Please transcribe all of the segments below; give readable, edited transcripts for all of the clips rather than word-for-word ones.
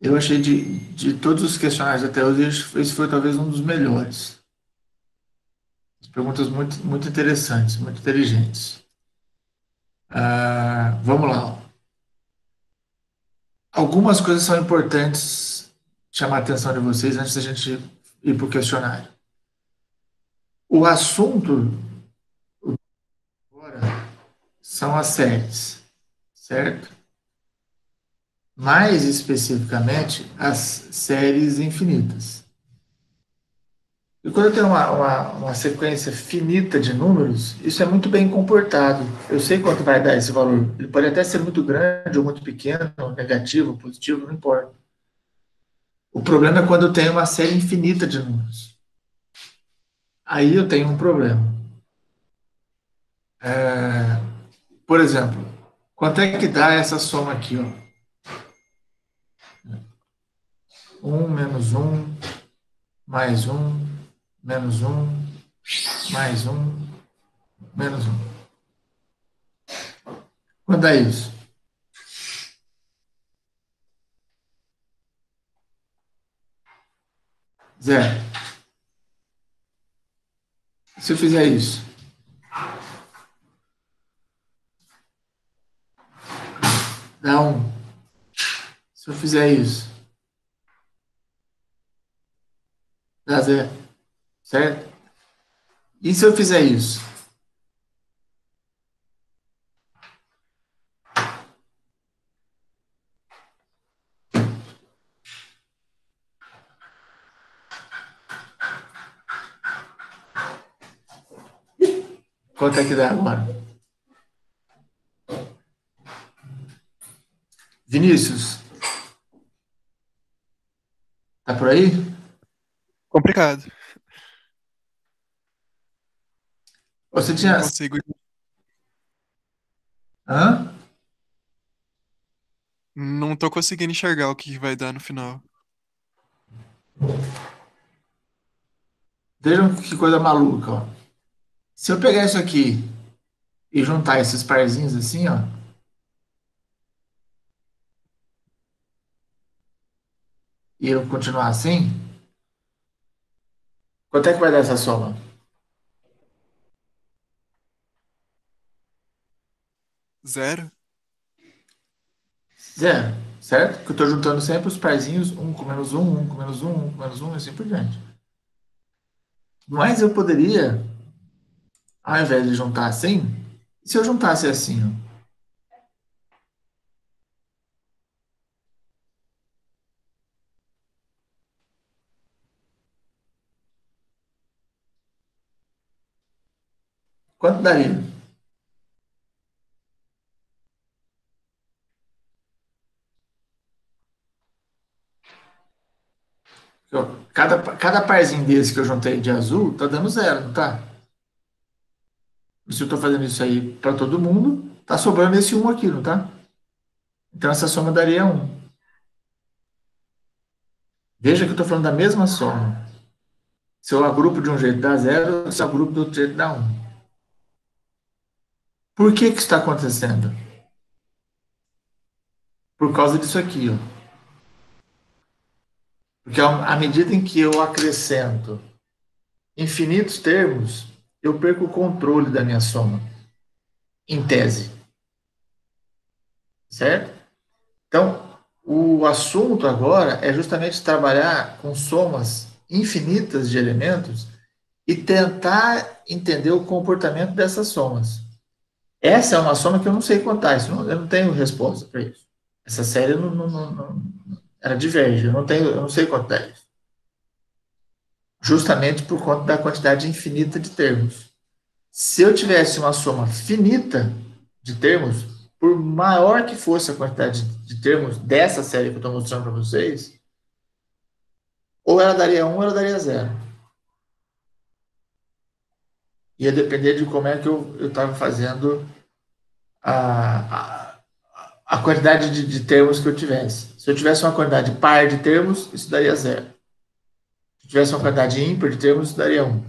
Eu achei de todos os questionários até hoje, esse foi talvez um dos melhores. Perguntas muito interessantes, muito inteligentes. Vamos lá. Ó. Algumas coisas são importantes chamar a atenção de vocês antes da gente ir para o questionário. O assunto agora são as séries, certo? Mais especificamente, as séries infinitas. E quando eu tenho uma sequência finita de números, isso é muito bem comportado. Eu sei quanto vai dar esse valor. Ele pode até ser muito grande ou muito pequeno, negativo, positivo, não importa. O problema é quando eu tenho uma série infinita de números. Aí eu tenho um problema. Por exemplo, quanto é que dá essa soma aqui? Ó? 1 menos um mais um menos um mais um menos um. Quanto dá isso? Zero. Se eu fizer isso, dá um. Se eu fizer isso, dá zero. Certo? E se eu fizer isso? Quanto é que dá agora? Vinícius, tá por aí? Complicado. Você Não tinha. consigo, Hã? não tô conseguindo enxergar o que vai dar no final. Vejam que coisa maluca, ó. Se eu pegar isso aqui e juntar esses parzinhos assim, ó, e eu continuar assim, quanto é que vai dar essa soma? Zero? Zero, certo? Porque eu estou juntando sempre os parzinhos, um com menos um com menos um com menos um, e assim por diante. Mas eu poderia, ao invés de juntar assim, se eu juntasse assim, ó, quanto daria? Ó, cada parzinho desse que eu juntei de azul tá dando zero, não tá? Se eu estou fazendo isso aí para todo mundo, tá sobrando esse um aqui, não tá? Então essa soma daria um. Veja que eu estou falando da mesma soma. Se eu agrupo de um jeito dá zero, se eu agrupo do outro jeito dá um. Por que que isso está acontecendo? Por causa disso aqui, ó. Porque à medida em que eu acrescento infinitos termos, eu perco o controle da minha soma, em tese, certo? Então, o assunto agora é justamente trabalhar com somas infinitas de elementos e tentar entender o comportamento dessas somas. Essa é uma soma que eu não sei contar, eu não tenho resposta para isso. Essa série ela diverge, eu não sei contar isso. Justamente por conta da quantidade infinita de termos. Se eu tivesse uma soma finita de termos, por maior que fosse a quantidade de termos dessa série que eu estou mostrando para vocês, ou ela daria um ou ela daria zero. Ia depender de como é que eu estava fazendo a, a, a quantidade de termos que eu tivesse. Se eu tivesse uma quantidade par de termos, isso daria zero. Se eu tivesse uma quantidade ímpar de termos, isso daria um.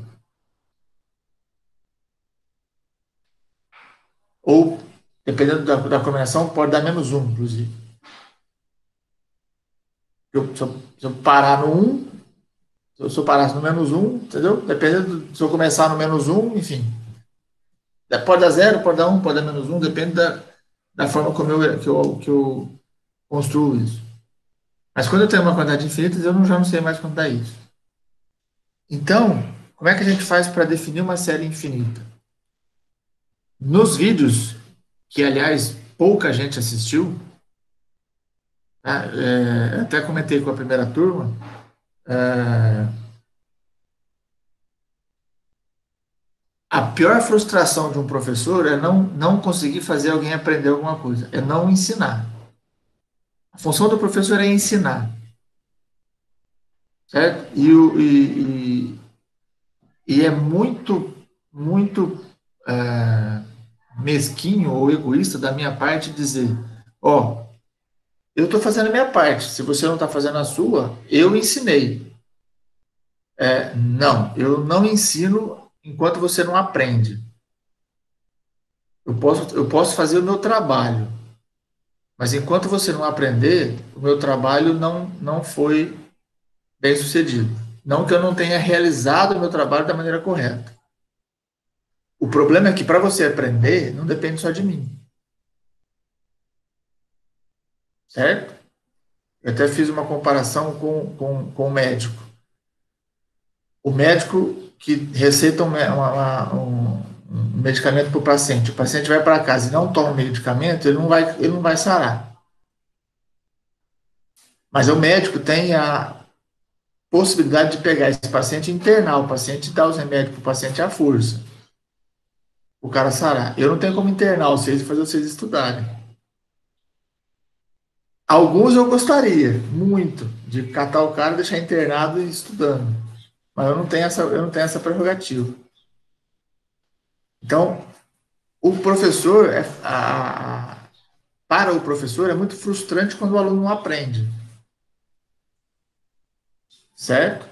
Ou, dependendo da combinação, pode dar menos um, inclusive. Se eu parar no 1, se eu parasse no -1, entendeu? Dependendo se eu começar no -1, enfim. Pode dar 0, pode dar 1, pode dar -1, depende da forma como eu construo isso. Mas quando eu tenho uma quantidade infinita, eu já não sei mais quanto dá isso. Então, como é que a gente faz para definir uma série infinita? Nos vídeos, que aliás pouca gente assistiu, tá? Até comentei com a primeira turma, é, a pior frustração de um professor é não conseguir fazer alguém aprender alguma coisa, é não ensinar. A função do professor é ensinar, certo? E é muito mesquinho ou egoísta da minha parte dizer, ó, eu estou fazendo a minha parte, se você não está fazendo a sua, eu ensinei. Não, eu não ensino enquanto você não aprende. Eu posso fazer o meu trabalho, mas enquanto você não aprender, o meu trabalho não foi bem sucedido. Não que eu não tenha realizado o meu trabalho da maneira correta. O problema é que para você aprender, não depende só de mim. Certo? Eu até fiz uma comparação com o médico. O médico que receita um medicamento para o paciente vai para casa e não toma o medicamento, ele não vai sarar. Mas o médico tem a possibilidade de pegar esse paciente e internar o paciente e dar os remédios para o paciente à força. O cara sarar. Eu não tenho como internar vocês e fazer vocês estudarem. Alguns eu gostaria, muito, de catar o cara e deixar internado e estudando. Mas eu não tenho essa prerrogativa. Então, o professor, para o professor, é muito frustrante quando o aluno não aprende. Certo?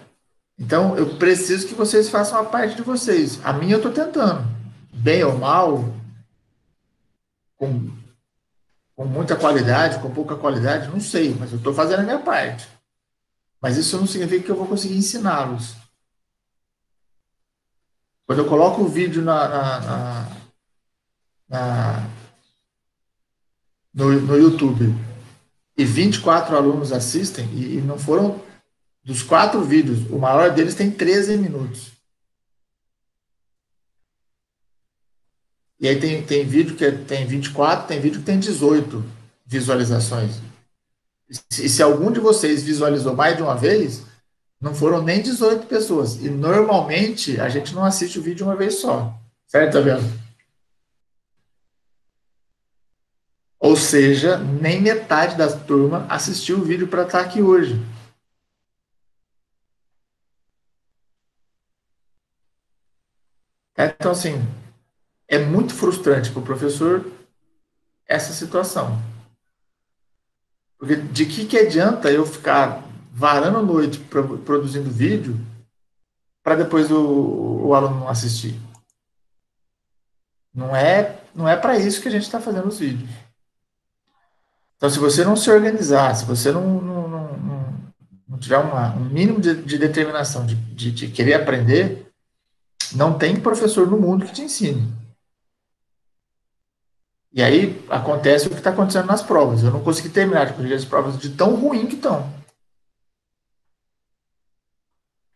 Então, eu preciso que vocês façam a parte de vocês. A minha eu estou tentando. Bem ou mal, com, com muita qualidade, com pouca qualidade, não sei, mas eu estou fazendo a minha parte. Mas isso não significa que eu vou conseguir ensiná-los. Quando eu coloco o vídeo na- no YouTube e 24 alunos assistem, e não foram dos 4 vídeos, o maior deles tem 13 minutos. E aí tem vídeo que tem 24, tem vídeo que tem 18 visualizações. E se algum de vocês visualizou mais de uma vez, não foram nem 18 pessoas. E normalmente a gente não assiste o vídeo uma vez só. Certo, tá vendo? Ou seja, nem metade da turma assistiu o vídeo para estar aqui hoje. Então, assim, é muito frustrante para o professor essa situação. Porque de que adianta eu ficar varando a noite produzindo vídeo para depois o aluno não assistir? Não é para isso que a gente está fazendo os vídeos. Então, se você não se organizar, se você não tiver um mínimo de determinação de querer aprender, não tem professor no mundo que te ensine. E aí acontece o que está acontecendo nas provas. Eu não consegui terminar de corrigir as provas de tão ruim que estão.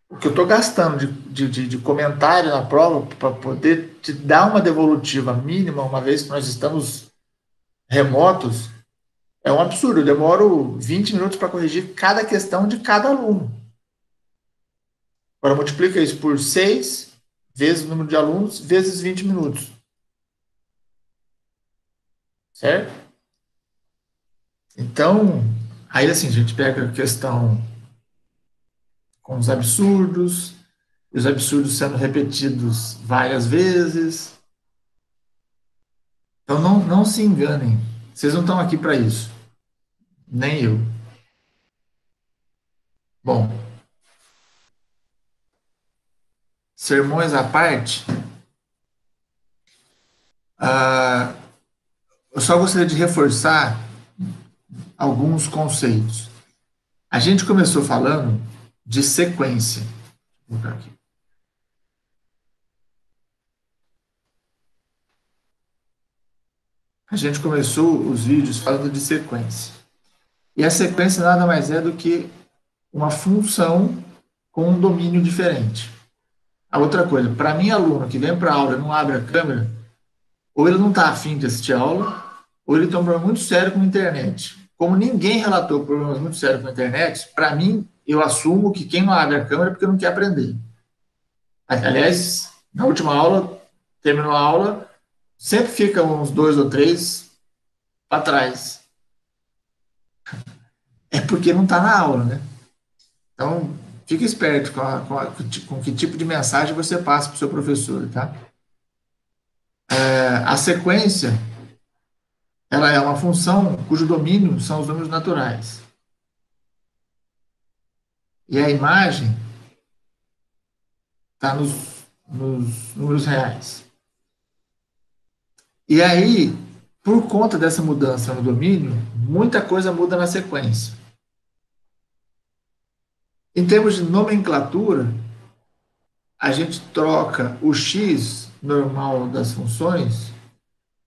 O que eu estou gastando de comentário na prova para poder te dar uma devolutiva mínima, uma vez que nós estamos remotos, é um absurdo. Eu demoro 20 minutos para corrigir cada questão de cada aluno. Agora multiplica isso por 6 vezes o número de alunos, vezes 20 minutos. Certo? Então, aí assim, a gente pega a questão com os absurdos, e os absurdos sendo repetidos várias vezes. Então, não se enganem. Vocês não estão aqui para isso. Nem eu. Bom, sermões à parte, eu só gostaria de reforçar alguns conceitos. A gente começou falando de sequência. Vou colocar aqui. A gente começou os vídeos falando de sequência. E a sequência nada mais é do que uma função com um domínio diferente. A outra coisa, para mim, aluno que vem para a aula e não abre a câmera, ou ele não está afim de assistir a aula, ou ele tem um problema muito sério com a internet. Como ninguém relatou problemas muito sérios com a internet, para mim, eu assumo que quem não abre a câmera é porque não quer aprender. Aliás, na última aula, terminou a aula, sempre fica uns 2 ou 3 para trás. É porque não está na aula, né? Então, fique esperto com que tipo de mensagem você passa para o seu professor, tá? A sequência, ela é uma função cujo domínio são os números naturais. E a imagem está nos números reais. E aí, por conta dessa mudança no domínio, muita coisa muda na sequência. Em termos de nomenclatura, a gente troca o x normal das funções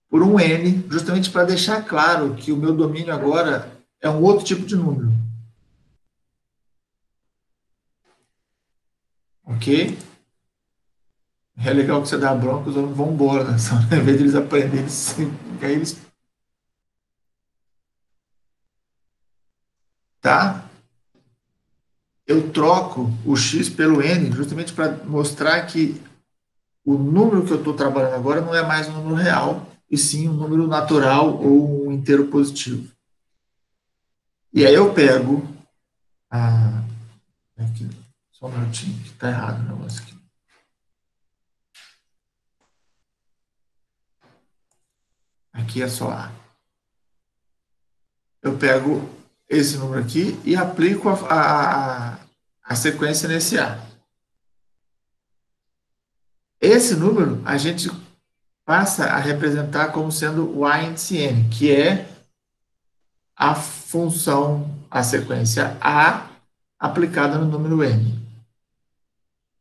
por um n, justamente para deixar claro que o meu domínio agora é um outro tipo de número. Ok? É legal que você dá bronca, os alunos vão embora, né? Em vez de eles aprenderem, aí eles. Tá? Eu troco o x pelo n justamente para mostrar que o número que eu estou trabalhando agora não é mais um número real, e sim um número natural ou um inteiro positivo. E aí eu pego. Aqui, só um minutinho, que está errado o negócio aqui. Aqui é só A. Eu pego esse número aqui e aplico a sequência nesse A. Esse número a gente passa a representar como sendo o A índice N, que é a função, a sequência A aplicada no número N.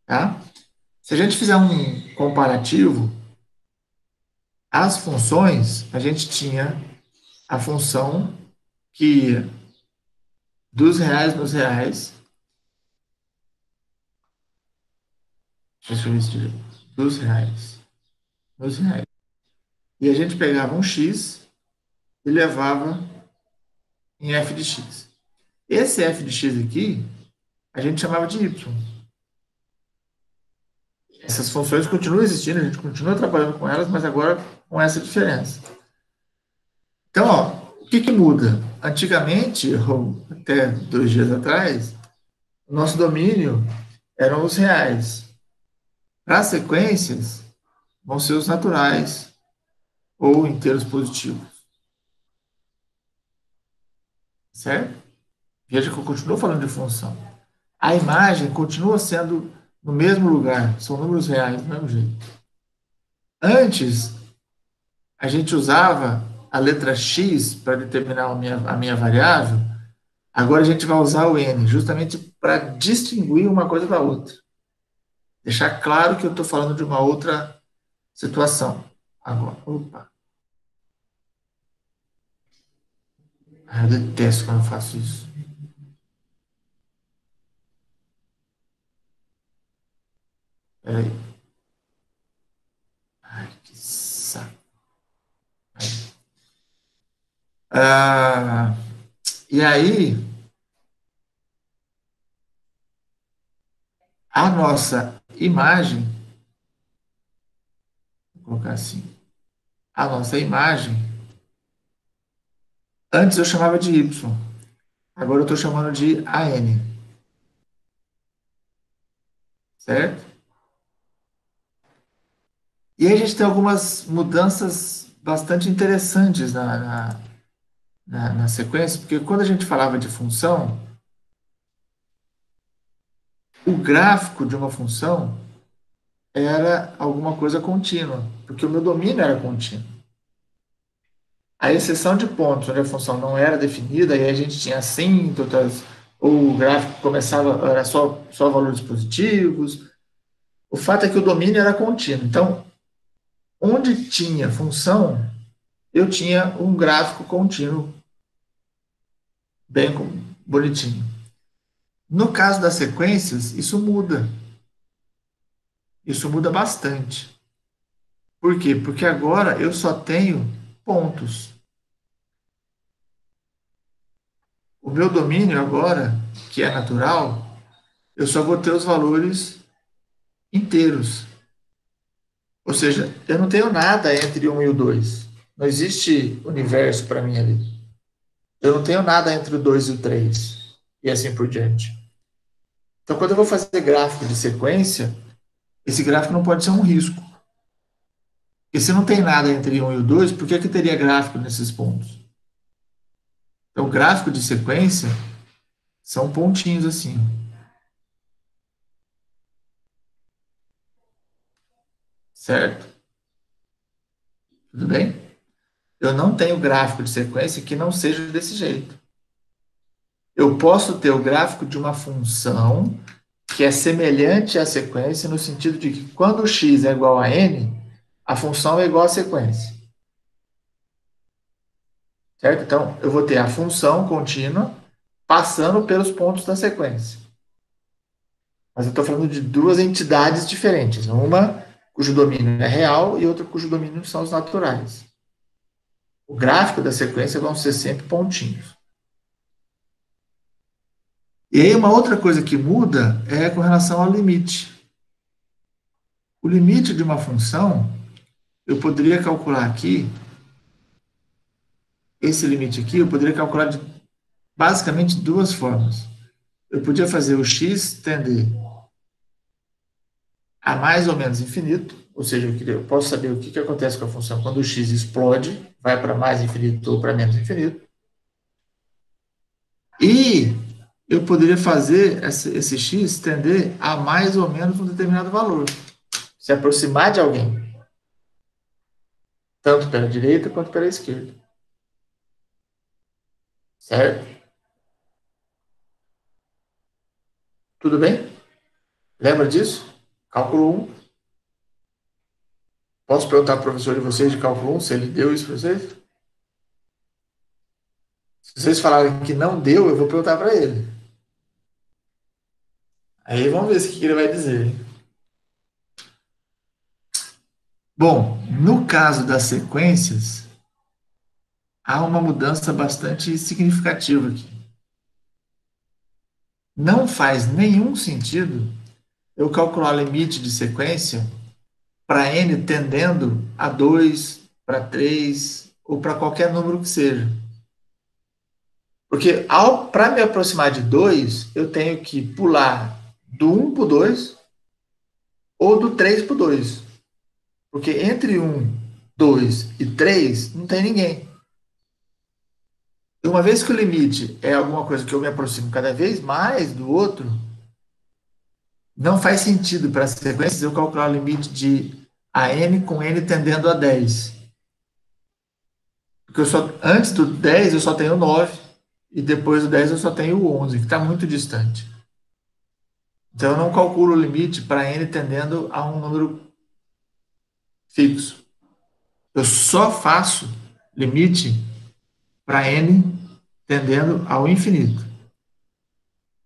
Tá? Se a gente fizer um comparativo, as funções, a gente tinha a função que ia dos reais nos reais. Deixa eu ver se direito. Dos reais nos reais. E a gente pegava um x e levava em f de x. Esse f de x aqui, a gente chamava de y. Essas funções continuam existindo, a gente continua trabalhando com elas, mas agora com essa diferença. Então, ó, o que muda? Antigamente, ou até 2 dias atrás, o nosso domínio eram os reais. Para as sequências, vão ser os naturais ou inteiros positivos. Certo? Veja que eu continuo falando de função. A imagem continua sendo no mesmo lugar, são números reais, do mesmo jeito. Antes, a gente usava a letra x para determinar a minha variável, agora a gente vai usar o n, justamente para distinguir uma coisa da outra. Deixar claro que eu estou falando de uma outra situação. Agora, opa. Eu detesto quando eu faço isso. Peraí. Ai, que saco. E aí, a nossa imagem, vou colocar assim, a nossa imagem, antes eu chamava de y, agora eu estou chamando de AN, certo? E aí a gente tem algumas mudanças bastante interessantes na sequência, porque quando a gente falava de função, o gráfico de uma função era alguma coisa contínua, porque o meu domínio era contínuo. A exceção de pontos onde a função não era definida, aí a gente tinha assíntota, ou o gráfico começava, era só valores positivos. O fato é que o domínio era contínuo. Então, onde tinha função, eu tinha um gráfico contínuo bem bonitinho. No caso das sequências, isso muda. Isso muda bastante. Por quê? Porque agora eu só tenho pontos. O meu domínio agora, que é natural, eu só vou ter os valores inteiros. Ou seja, eu não tenho nada entre o 1 e o 2. Não existe universo para mim ali. Eu não tenho nada entre o 2 e o 3. E assim por diante. Então, quando eu vou fazer gráfico de sequência, esse gráfico não pode ser um risco. Porque se não tem nada entre o 1 e o 2, por que, que teria gráfico nesses pontos? Então, gráfico de sequência são pontinhos assim. Certo? Tudo bem? Eu não tenho gráfico de sequência que não seja desse jeito. Eu posso ter o gráfico de uma função que é semelhante à sequência no sentido de que quando x é igual a n, a função é igual à sequência. Certo? Então, eu vou ter a função contínua passando pelos pontos da sequência. Mas eu estou falando de duas entidades diferentes. Uma cujo domínio é real e outra cujo domínio são os naturais. O gráfico da sequência vão ser sempre pontinhos. E aí, uma outra coisa que muda é com relação ao limite. O limite de uma função, eu poderia calcular aqui, esse limite aqui, eu poderia calcular de basicamente duas formas. Eu podia fazer o x tender a mais ou menos infinito, ou seja, eu posso saber o que acontece com a função quando o x explode, vai para mais infinito ou para menos infinito. E eu poderia fazer esse x tender a mais ou menos um determinado valor, se aproximar de alguém, tanto pela direita quanto pela esquerda. Certo? Tudo bem? Lembra disso? Cálculo 1. Posso perguntar para o professor de vocês de cálculo 1 se ele deu isso para vocês? Se vocês falarem que não deu, eu vou perguntar para ele. Aí vamos ver o que ele vai dizer. Bom, no caso das sequências, há uma mudança bastante significativa aqui. Não faz nenhum sentido eu calcular limite de sequência para n tendendo a 2, para 3 ou para qualquer número que seja. Porque para me aproximar de 2, eu tenho que pular do 1 para o 2 ou do 3 para o 2. Porque entre 1, 2 e 3 não tem ninguém. E uma vez que o limite é alguma coisa que eu me aproximo cada vez mais do outro, não faz sentido para as sequências eu calcular o limite de a n com n tendendo a 10. Porque antes do 10 eu só tenho 9 e depois do 10 eu só tenho o 11, que está muito distante. Então eu não calculo o limite para n tendendo a um número fixo. Eu só faço limite para n tendendo ao infinito.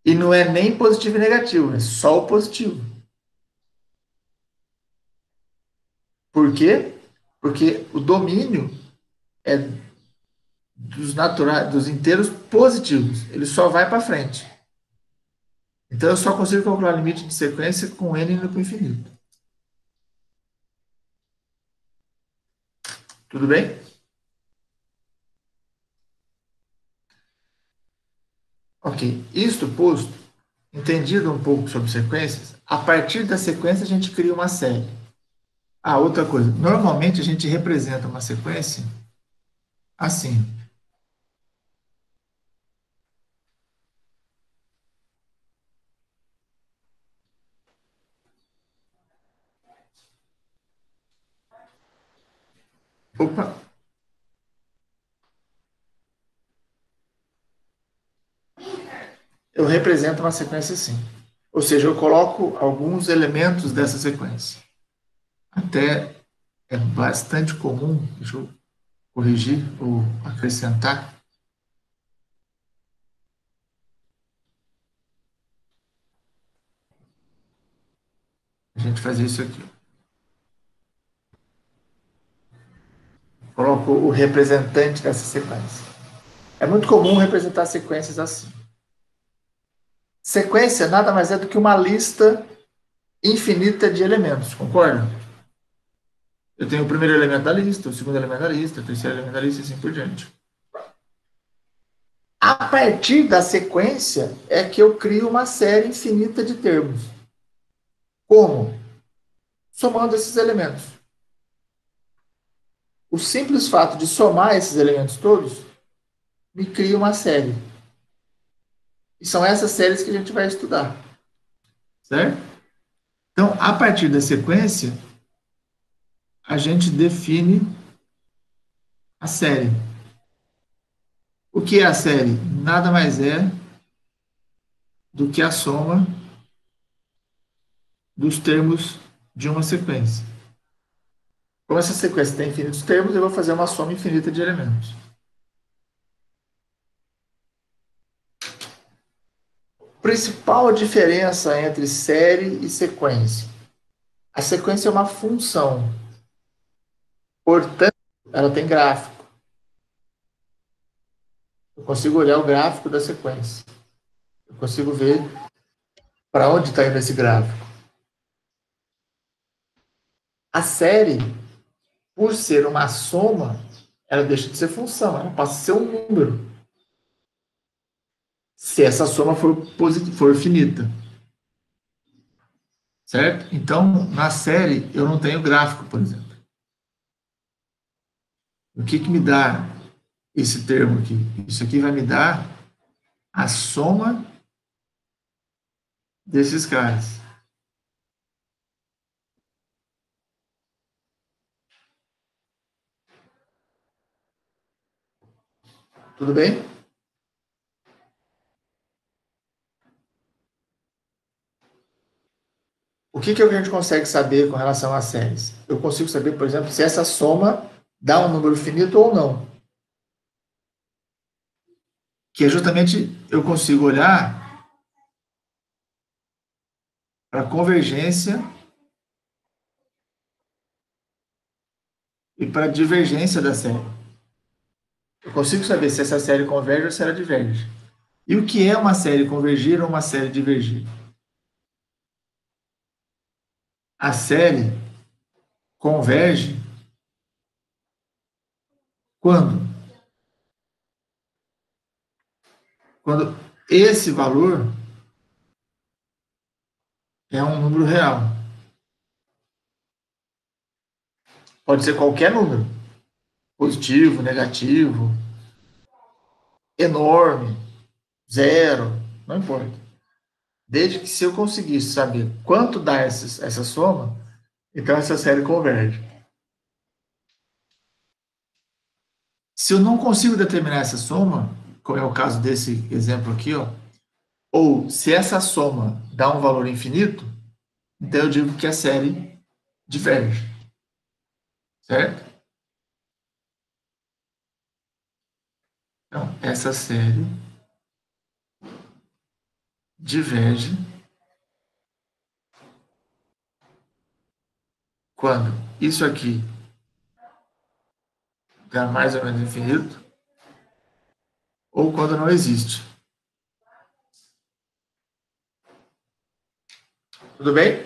E não é nem positivo e negativo, é só o positivo. Por quê? Porque o domínio é dos inteiros positivos. Ele só vai para frente. Então eu só consigo calcular o limite de sequência com n indo para o infinito. Tudo bem? Ok. Isto posto, entendido um pouco sobre sequências, a partir da sequência a gente cria uma série. Ah, outra coisa. Normalmente a gente representa uma sequência assim. Opa, eu represento uma sequência assim. Ou seja, eu coloco alguns elementos dessa sequência. Até é bastante comum, deixa eu corrigir ou acrescentar, a gente fazer isso aqui. Coloco o representante dessa sequência. É muito comum representar sequências assim. Sequência nada mais é do que uma lista infinita de elementos, concorda? Eu tenho o primeiro elemento da lista, o segundo elemento da lista, o terceiro elemento da lista e assim por diante. A partir da sequência é que eu crio uma série infinita de termos. Como? Somando esses elementos. O simples fato de somar esses elementos todos me cria uma série. E são essas séries que a gente vai estudar. Certo? Então, a partir da sequência, a gente define a série. O que é a série? Nada mais é do que a soma dos termos de uma sequência. Como essa sequência tem infinitos termos, eu vou fazer uma soma infinita de elementos. Principal diferença entre série e sequência. A sequência é uma função. Portanto, ela tem gráfico. Eu consigo olhar o gráfico da sequência. Eu consigo ver para onde está indo esse gráfico. A série, por ser uma soma, ela deixa de ser função, ela passa a ser um número. Se essa soma for finita. Certo? Então, na série, eu não tenho gráfico, por exemplo. O que me dá esse termo aqui? Isso aqui vai me dar a soma desses caras. Tudo bem? O que a gente consegue saber com relação às séries? Eu consigo saber, por exemplo, se essa soma dá um número finito ou não. Que é justamente eu consigo olhar para a convergência e para a divergência da série. Eu consigo saber se essa série converge ou se ela diverge. E o que é uma série convergir ou uma série divergir? A série converge quando? Quando esse valor é um número real. Pode ser qualquer número. Positivo, negativo, enorme, zero, não importa. Desde que se eu conseguisse saber quanto dá essa soma, então essa série converge. Se eu não consigo determinar essa soma, como é o caso desse exemplo aqui, ó, ou se essa soma dá um valor infinito, então eu digo que a série diverge. Certo? Então, essa série diverge quando isso aqui dá mais ou menos infinito, ou quando não existe. Tudo bem?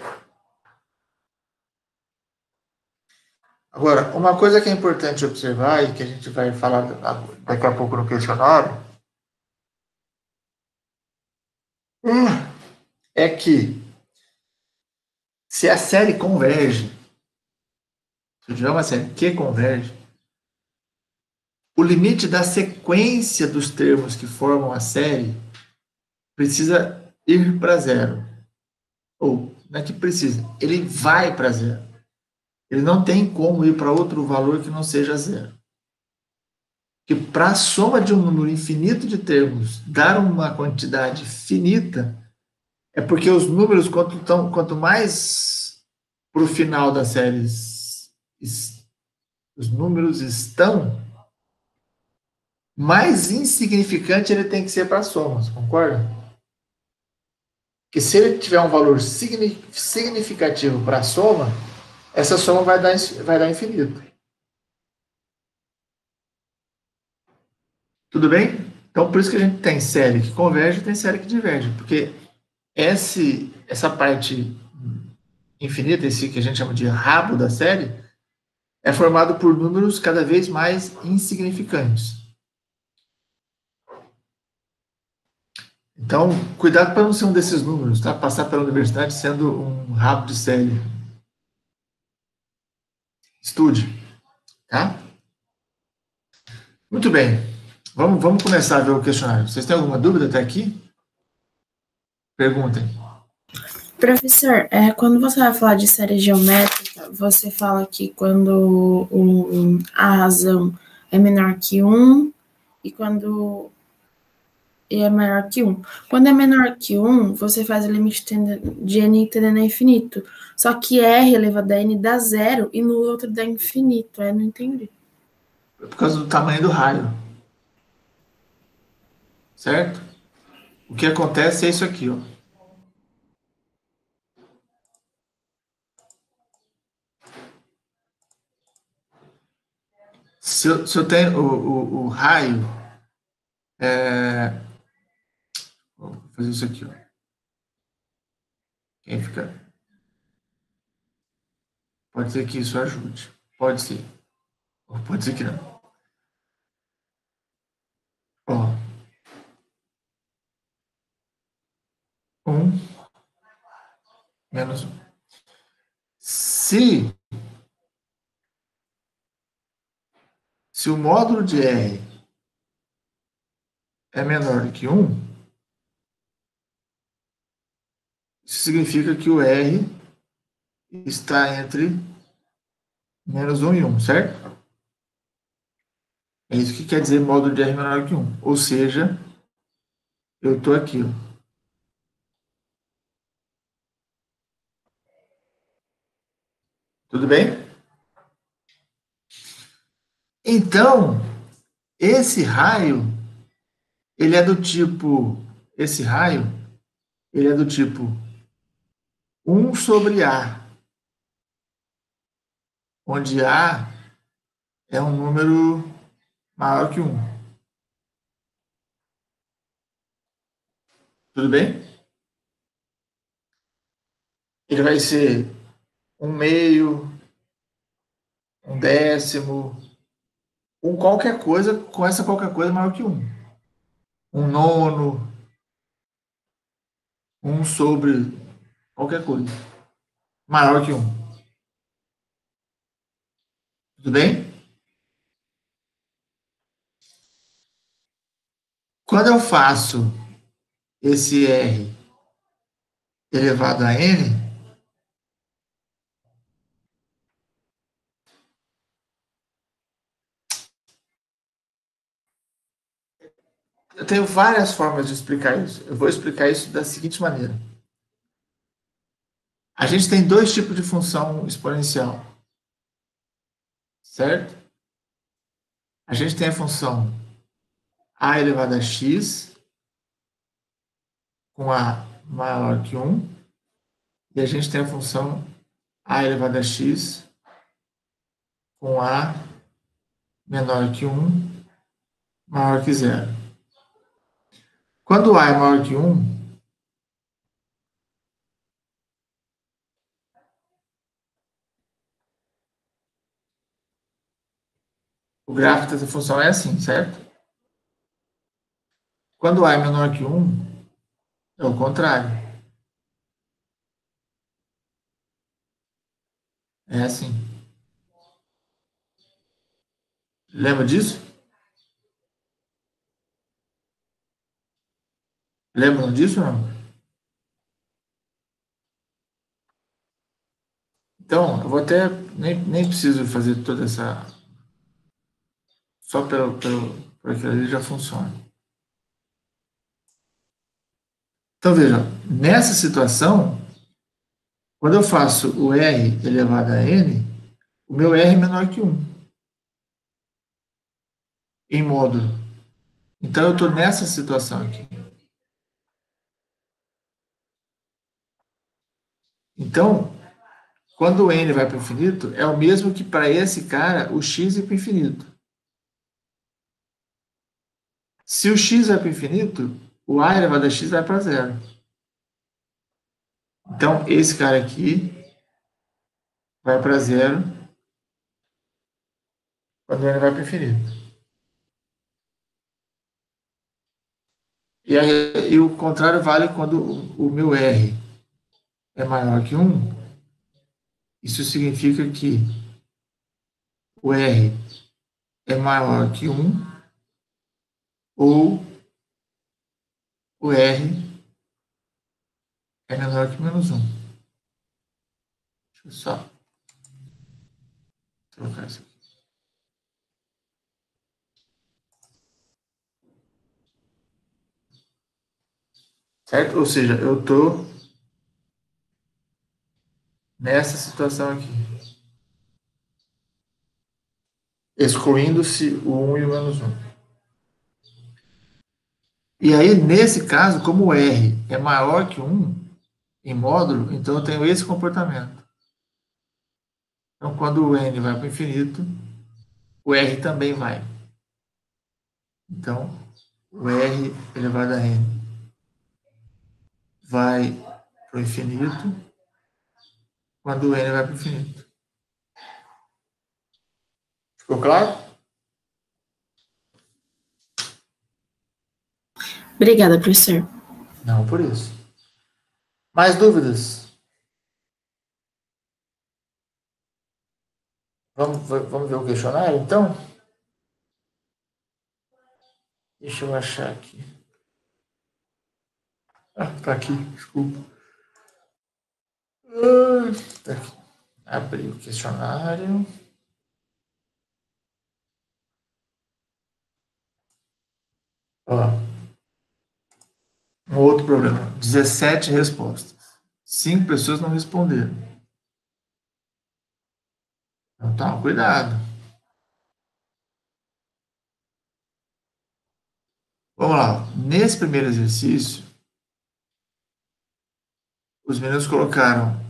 Agora, uma coisa que é importante observar e que a gente vai falar daqui a pouco no questionário é que se a série converge, se eu tiver uma série que converge, o limite da sequência dos termos que formam a série precisa ir para zero. Ou, não é que precisa, ele vai para zero. Ele não tem como ir para outro valor que não seja zero. que para a soma de um número infinito de termos dar uma quantidade finita, é porque os números, quanto mais para o final das séries os números estão, mais insignificante ele tem que ser para a soma, você concorda? Que se ele tiver um valor significativo para a soma, essa soma vai dar infinito. Tudo bem? Então, por isso que a gente tem série que converge e tem série que diverge, porque essa parte infinita, esse que a gente chama de rabo da série, é formado por números cada vez mais insignificantes. Então, cuidado para não ser um desses números, tá? Passar pela universidade sendo um rabo de série. Estude, tá? Muito bem. Vamos começar a ver o questionário. Vocês têm alguma dúvida até aqui? Perguntem. Professor, quando você vai falar de série geométrica, você fala que quando a razão é menor que 1 e quando é maior que 1. Quando é menor que 1, você faz o limite de n tendendo a infinito. Só que r elevado a n dá zero e no outro dá infinito. Eu não entendi. É por causa do tamanho do raio. Certo? O que acontece é isso aqui, ó. Se eu tenho o raio, vou fazer isso aqui, ó. Quem fica? Pode ser que isso ajude. Pode ser. Ou pode ser que não. Ó. 1 menos 1. Se o módulo de R é menor do que 1, isso significa que o R está entre menos 1 e 1, certo? É isso que quer dizer módulo de R menor que 1. Ou seja, eu estou aqui, ó. Tudo bem? Então, esse raio, ele é do tipo, esse raio, ele é do tipo 1 sobre A, onde A é um número maior que 1. Tudo bem? Ele vai ser 1/2, 1/10, qualquer coisa, com essa qualquer coisa maior que 1. 1/9, 1 sobre qualquer coisa, maior que 1. Tudo bem? Quando eu faço esse R elevado a N, eu tenho várias formas de explicar isso. Eu vou explicar isso da seguinte maneira. A gente tem dois tipos de função exponencial, certo? A gente tem a função a elevado a x, com a maior que 1, e a gente tem a função a elevado a x, com a menor que 1, maior que 0. Quando a é maior que 1, o gráfico dessa função é assim, certo? Quando a é menor que 1, é o contrário. É assim. Lembra disso? Lembram disso ou não? Então, eu vou até, nem preciso fazer toda essa Só por aquilo ali já funciona. Então, veja, nessa situação, quando eu faço o R elevado a N, o meu R é menor que 1 em módulo. Então, eu estou nessa situação aqui. Então, quando o N vai para o infinito, é o mesmo que para esse cara o X ir para o infinito. Se o X vai para o infinito, o A elevado a X vai para zero. Então, esse cara aqui vai para zero quando o N vai para o infinito. E o contrário vale quando o meu R é maior que 1. Isso significa que o R é maior que 1 ou o R é menor que menos 1. Deixa eu só trocar isso aqui. Certo? Ou seja, eu estou nessa situação aqui. Excluindo-se o 1 e o menos 1. E aí, nesse caso, como o R é maior que 1 em módulo, então eu tenho esse comportamento. Então, quando o N vai para o infinito, o R também vai. Então, o R elevado a N vai para o infinito quando o N vai para o infinito. Ficou claro? Obrigada, professor. Não, por isso. Mais dúvidas? Vamos ver o questionário, então? Deixa eu achar aqui. Ah, tá aqui, desculpa. Tá aqui. Abri o questionário. Ó, um outro problema. 17 respostas. 5 pessoas não responderam. Então, tá, cuidado. Vamos lá. Nesse primeiro exercício, os meninos colocaram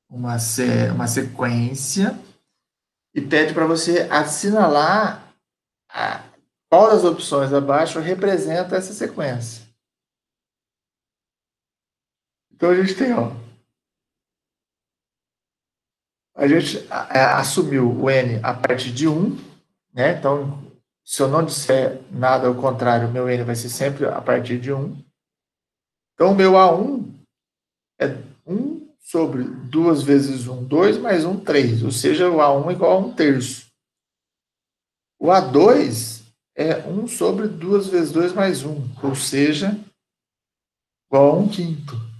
uma sequência e pede para você assinalar qual das opções abaixo representa essa sequência. Então a gente tem, ó, a gente assumiu o N a partir de 1, né? Então, se eu não disser nada ao contrário, meu N vai ser sempre a partir de 1. Então, o meu A1 é 1 sobre 2 vezes 1, 2, mais 1, 3. Ou seja, o A1 é igual a 1 terço. O A2 é 1 sobre 2 vezes 2 mais 1. Ou seja, igual a 1 quinto.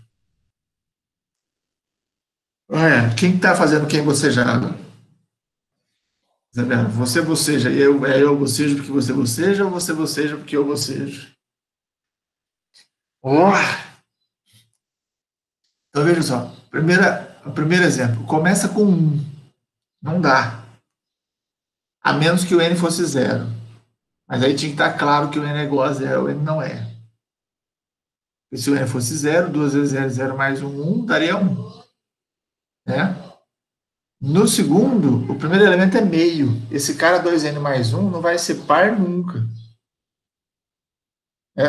Olha, quem está fazendo quem bocejado? Isabela, você boceja, eu bocejo porque você boceja, ou você boceja porque eu bocejo? Oh! Então, veja só. Primeiro exemplo. Começa com 1. Não dá. A menos que o N fosse 0. Mas aí tinha que estar claro que o N é igual a 0, o N não é. E se o N fosse 0, 2 vezes 0, 0 mais 1, 1, daria 1. Né? No segundo, o primeiro elemento é meio. Esse cara 2N mais 1 não vai ser par nunca.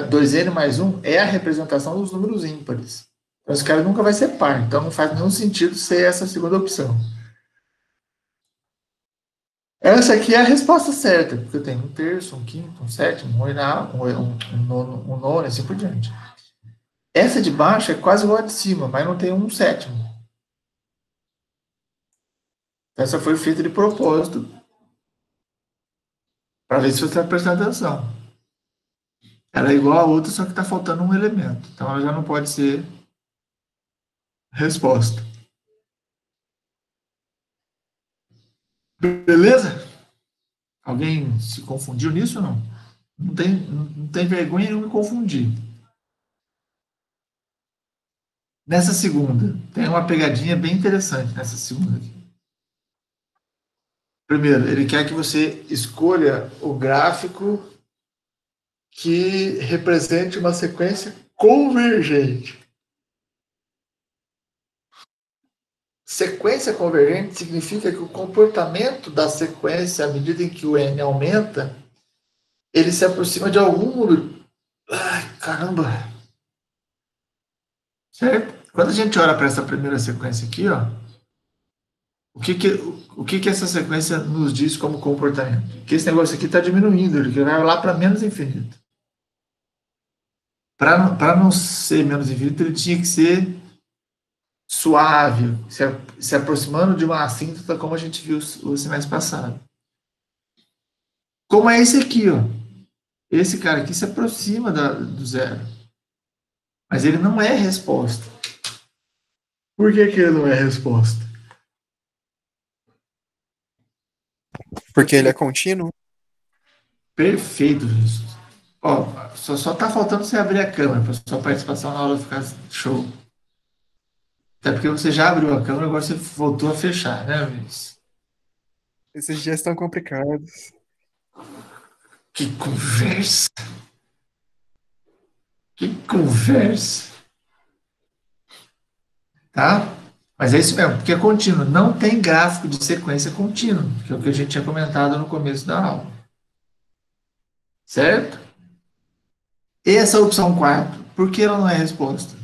2N mais 1 é a representação dos números ímpares. Então, esse cara nunca vai ser par. Então, não faz nenhum sentido ser essa segunda opção. Essa aqui é a resposta certa, porque eu tenho 1 terço, 1 quinto, 1 sétimo, 1 oitavo, um nono, assim por diante. Essa de baixo é quase igual a de cima, mas não tem 1 sétimo. Essa foi feita de propósito, para ver se você está prestando atenção. Ela é igual a outra, só que está faltando um elemento. Então, ela já não pode ser resposta. Beleza? Alguém se confundiu nisso ou não? Não tem vergonha nenhuma em confundir. Nessa segunda, tem uma pegadinha bem interessante nessa segunda aqui. Primeiro, ele quer que você escolha o gráfico que represente uma sequência convergente. Sequência convergente significa que o comportamento da sequência, à medida em que o n aumenta, ele se aproxima de algum número. Ai, caramba! Certo? Quando a gente olha para essa primeira sequência aqui, ó, o que essa sequência nos diz como comportamento? Que esse negócio aqui está diminuindo, ele vai lá para menos infinito. Para não ser menos infinito, ele tinha que ser suave, se aproximando de uma assíntota, como a gente viu o semestre passado. Como é esse aqui, ó. Esse cara aqui se aproxima do zero. Mas ele não é resposta. Por que ele não é resposta? Porque ele é contínuo? Perfeito, Jesus. Ó, só tá faltando você abrir a câmera para sua participação na aula ficar show. Até porque você já abriu a câmera, agora você voltou a fechar, né, Vinícius? Esses dias estão complicados. Que conversa! Que conversa! Tá? Mas é isso mesmo, porque é contínuo. Não tem gráfico de sequência contínuo, que é o que a gente tinha comentado no começo da aula. Certo? E essa opção 4, por que ela não é resposta?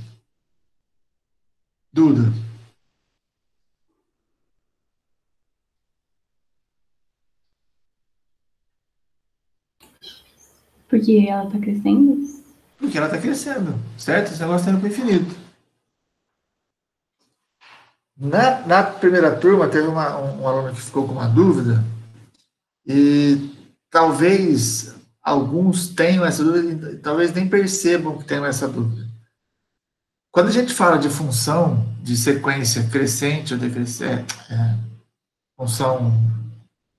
Duda. Porque ela está crescendo? Porque ela está crescendo, certo? Esse negócio está indo para o infinito. Na primeira turma, teve um aluno que ficou com uma dúvida, e talvez alguns tenham essa dúvida, e talvez nem percebam que tenham essa dúvida. Quando a gente fala de função de sequência crescente ou decrescente, função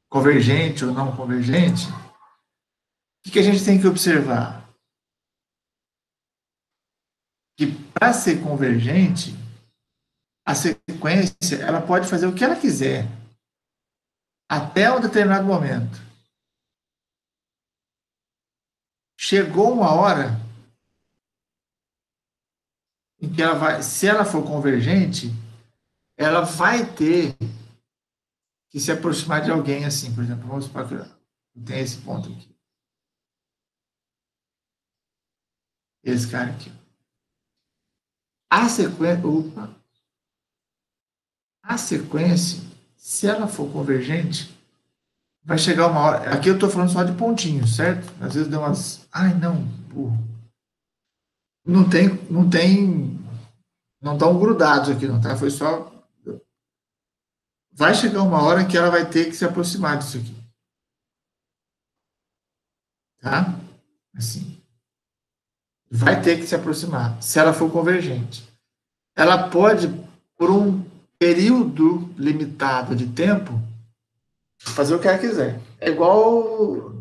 convergente ou não convergente, o que a gente tem que observar? Que para ser convergente, a sequência ela pode fazer o que ela quiser até um determinado momento. Chegou uma hora em que ela vai, se ela for convergente, ela vai ter que se aproximar de alguém assim, por exemplo, vamos supor que tem esse ponto aqui. Esse cara aqui. A sequência, se ela for convergente, vai chegar uma hora. Aqui eu estou falando só de pontinhos, certo? Às vezes deu umas. Ai, não, burro. Não estão grudados aqui, não, tá? Foi só. Vai chegar uma hora que ela vai ter que se aproximar disso aqui. Tá? Assim. Vai ter que se aproximar, se ela for convergente. Ela pode, por um período limitado de tempo, fazer o que ela quiser. É igual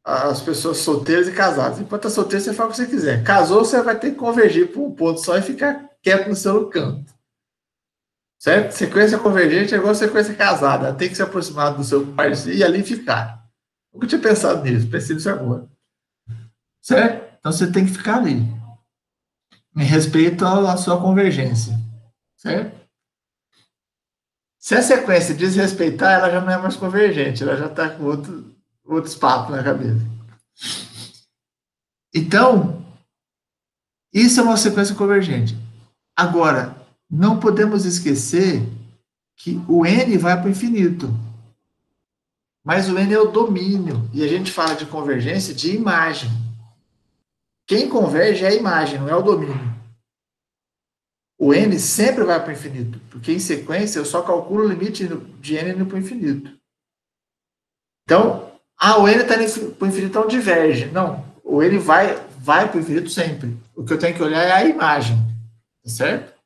as pessoas solteiras e casadas. Enquanto é solteiro, você faz o que você quiser. Casou, você vai ter que convergir para um ponto só e ficar quieto no seu canto. Certo? Sequência convergente é igual sequência casada. Ela tem que se aproximar do seu parceiro e ali ficar. Nunca tinha pensado nisso. Pensei nisso agora. Certo? Então você tem que ficar ali. Em respeito à sua convergência. Certo? Se a sequência desrespeitar, ela já não é mais convergente. Ela já está com outros papos na cabeça. Então, isso é uma sequência convergente. Agora, não podemos esquecer que o N vai para o infinito. Mas o N é o domínio. E a gente fala de convergência de imagem. Quem converge é a imagem, não é o domínio. O N sempre vai para o infinito. Porque em sequência eu só calculo o limite de N indo para o infinito. Então, o N está para o infinito, então diverge. Não, o N vai para o infinito sempre. O que eu tenho que olhar é a imagem. Tá certo?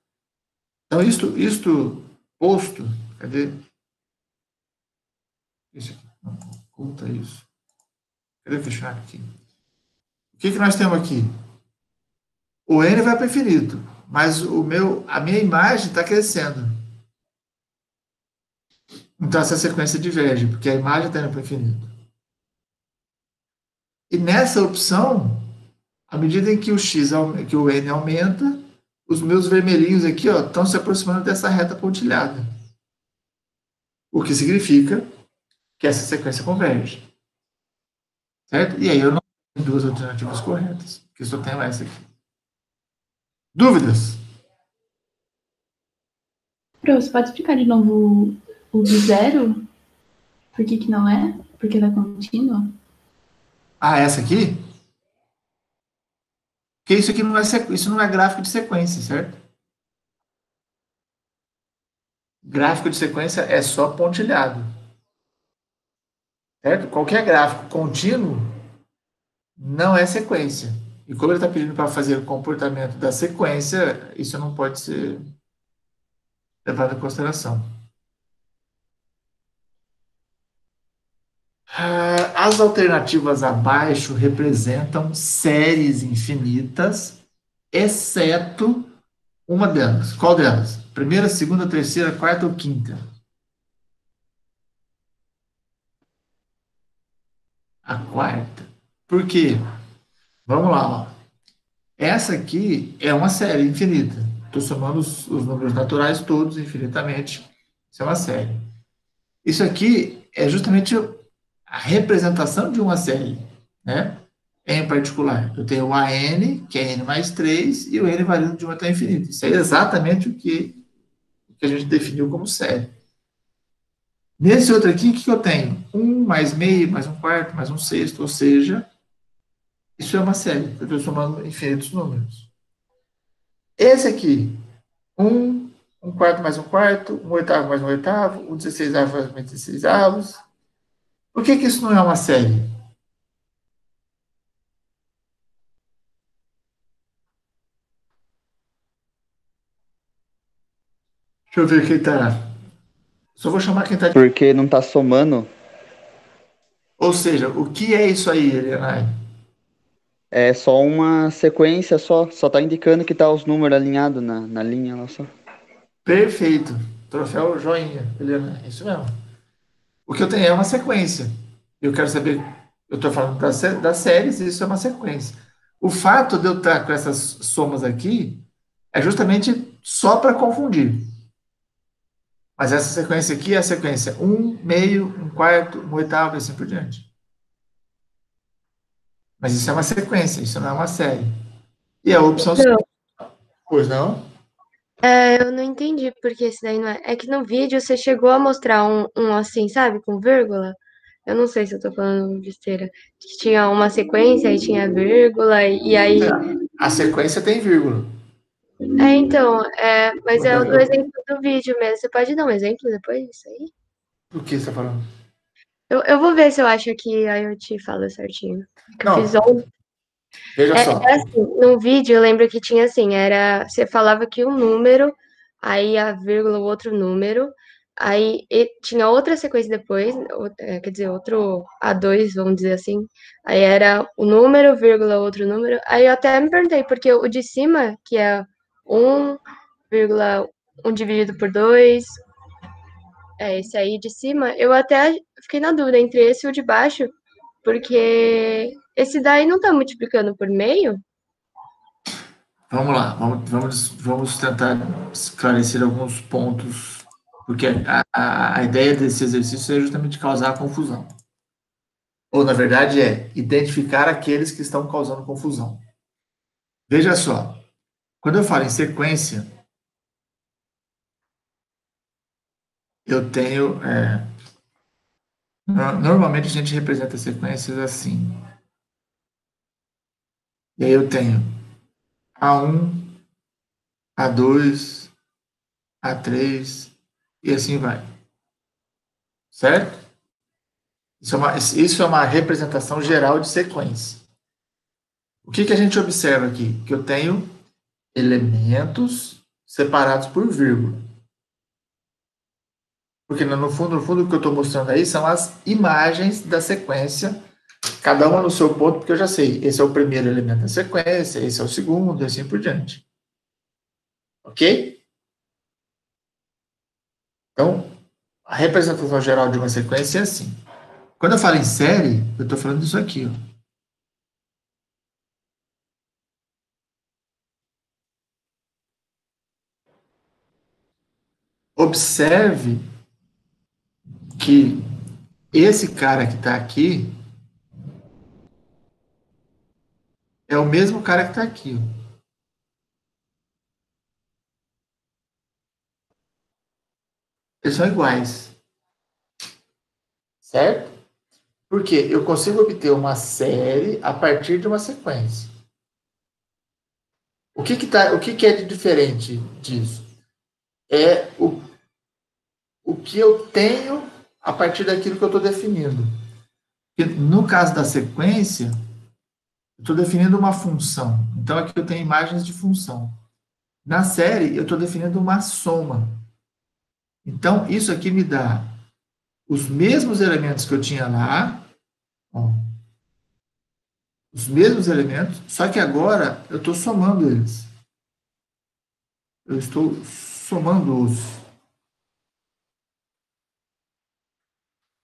Então, isto posto, cadê? Isso aqui. Puta isso. Cadê fechar aqui? O que nós temos aqui? O N vai para o infinito, mas a minha imagem está crescendo. Então essa sequência diverge, porque a imagem está indo para o infinito. E nessa opção, à medida em que que o N aumenta, os meus vermelhinhos aqui estão se aproximando dessa reta pontilhada. O que significa que essa sequência converge. Certo? E aí eu não tenho duas alternativas corretas, porque só tenho essa aqui. Dúvidas? Pro, você pode explicar de novo o do zero? Por que não é? Porque ela é contínua? Ah, essa aqui? Porque isso aqui isso não é gráfico de sequência, certo? Gráfico de sequência é só pontilhado. Certo? Qualquer gráfico contínuo não é sequência. E como ele está pedindo para fazer o comportamento da sequência, isso não pode ser levado em consideração. As alternativas abaixo representam séries infinitas, exceto uma delas. Qual delas? Primeira, segunda, terceira, quarta ou quinta? A quarta. Por quê? Vamos lá. Ó. Essa aqui é uma série infinita. Estou somando os números naturais todos infinitamente. Isso é uma série. Isso aqui é justamente a representação de uma série, né? Em particular, eu tenho o AN, que é N mais 3, e o N variando de 1 até infinito. Isso é exatamente o que a gente definiu como série. Nesse outro aqui, o que eu tenho? 1 mais meio, mais 1/4, mais 1/6, ou seja, isso é uma série. Eu estou somando infinitos números. Esse aqui, 1, 1/4 mais 1/4, 1/8 mais 1/8, 1/16 mais 1/16. Por que isso não é uma série? Deixa eu ver quem está. Só vou chamar quem está. Porque não tá somando. Ou seja, o que é isso aí, Elianai? É só uma sequência só tá indicando que tá os números alinhados na linha lá só. Perfeito. Troféu joinha, Elianai. Isso mesmo. O que eu tenho é uma sequência. Eu quero saber, eu estou falando das séries, e isso é uma sequência. O fato de eu estar com essas somas aqui é justamente só para confundir. Mas essa sequência aqui é a sequência 1, meio, 1/4, 1/8 e assim por diante. Mas isso é uma sequência, isso não é uma série. E a opção... Pois não? Eu não entendi porque esse daí não é. É que no vídeo você chegou a mostrar um assim, sabe, com vírgula. Eu não sei se eu tô falando besteira. Que tinha uma sequência, aí tinha vírgula, e aí. A sequência tem vírgula. Mas é o do exemplo do vídeo mesmo. Você pode dar um exemplo depois disso aí? Do que você está falando? Eu vou ver se eu acho aqui, aí eu te falo certinho. Que eu fiz ontem. Veja só. Assim, no vídeo eu lembro que tinha assim, você falava que um número, aí a vírgula, o outro número, aí tinha outra sequência depois, quer dizer, outro A2, vamos dizer assim, aí era o número, vírgula, outro número, aí eu até me perguntei, porque o de cima, que é 1, vírgula, 1 dividido por 2, esse aí de cima, eu até fiquei na dúvida entre esse e o de baixo, porque esse daí não tá multiplicando por meio? Vamos lá, vamos tentar esclarecer alguns pontos, porque a ideia desse exercício é justamente causar confusão. Ou, na verdade, é identificar aqueles que estão causando confusão. Veja só, quando eu falo em sequência, eu tenho... normalmente a gente representa sequências assim. E aí eu tenho A1, A2, A3, e assim vai. Certo? Isso é uma representação geral de sequência. O que a gente observa aqui? Que eu tenho elementos separados por vírgula. Porque no fundo, o que eu estou mostrando aí são as imagens da sequência, cada uma no seu ponto, porque eu já sei, esse é o primeiro elemento da sequência, esse é o segundo, e assim por diante. Ok? Então, a representação geral de uma sequência é assim. Quando eu falo em série, eu estou falando disso aqui, ó. Observe que esse cara que está aqui é o mesmo cara que está aqui, ó. Eles são iguais. Certo? Porque eu consigo obter uma série a partir de uma sequência. O que é de diferente disso? É o que eu tenho a partir daquilo que eu estou definindo. Porque no caso da sequência, eu estou definindo uma função. Então, aqui eu tenho imagens de função. Na série, eu estou definindo uma soma. Então, isso aqui me dá os mesmos elementos que eu tinha lá, ó, os mesmos elementos, só que agora eu estou somando eles. Eu estou somando-os.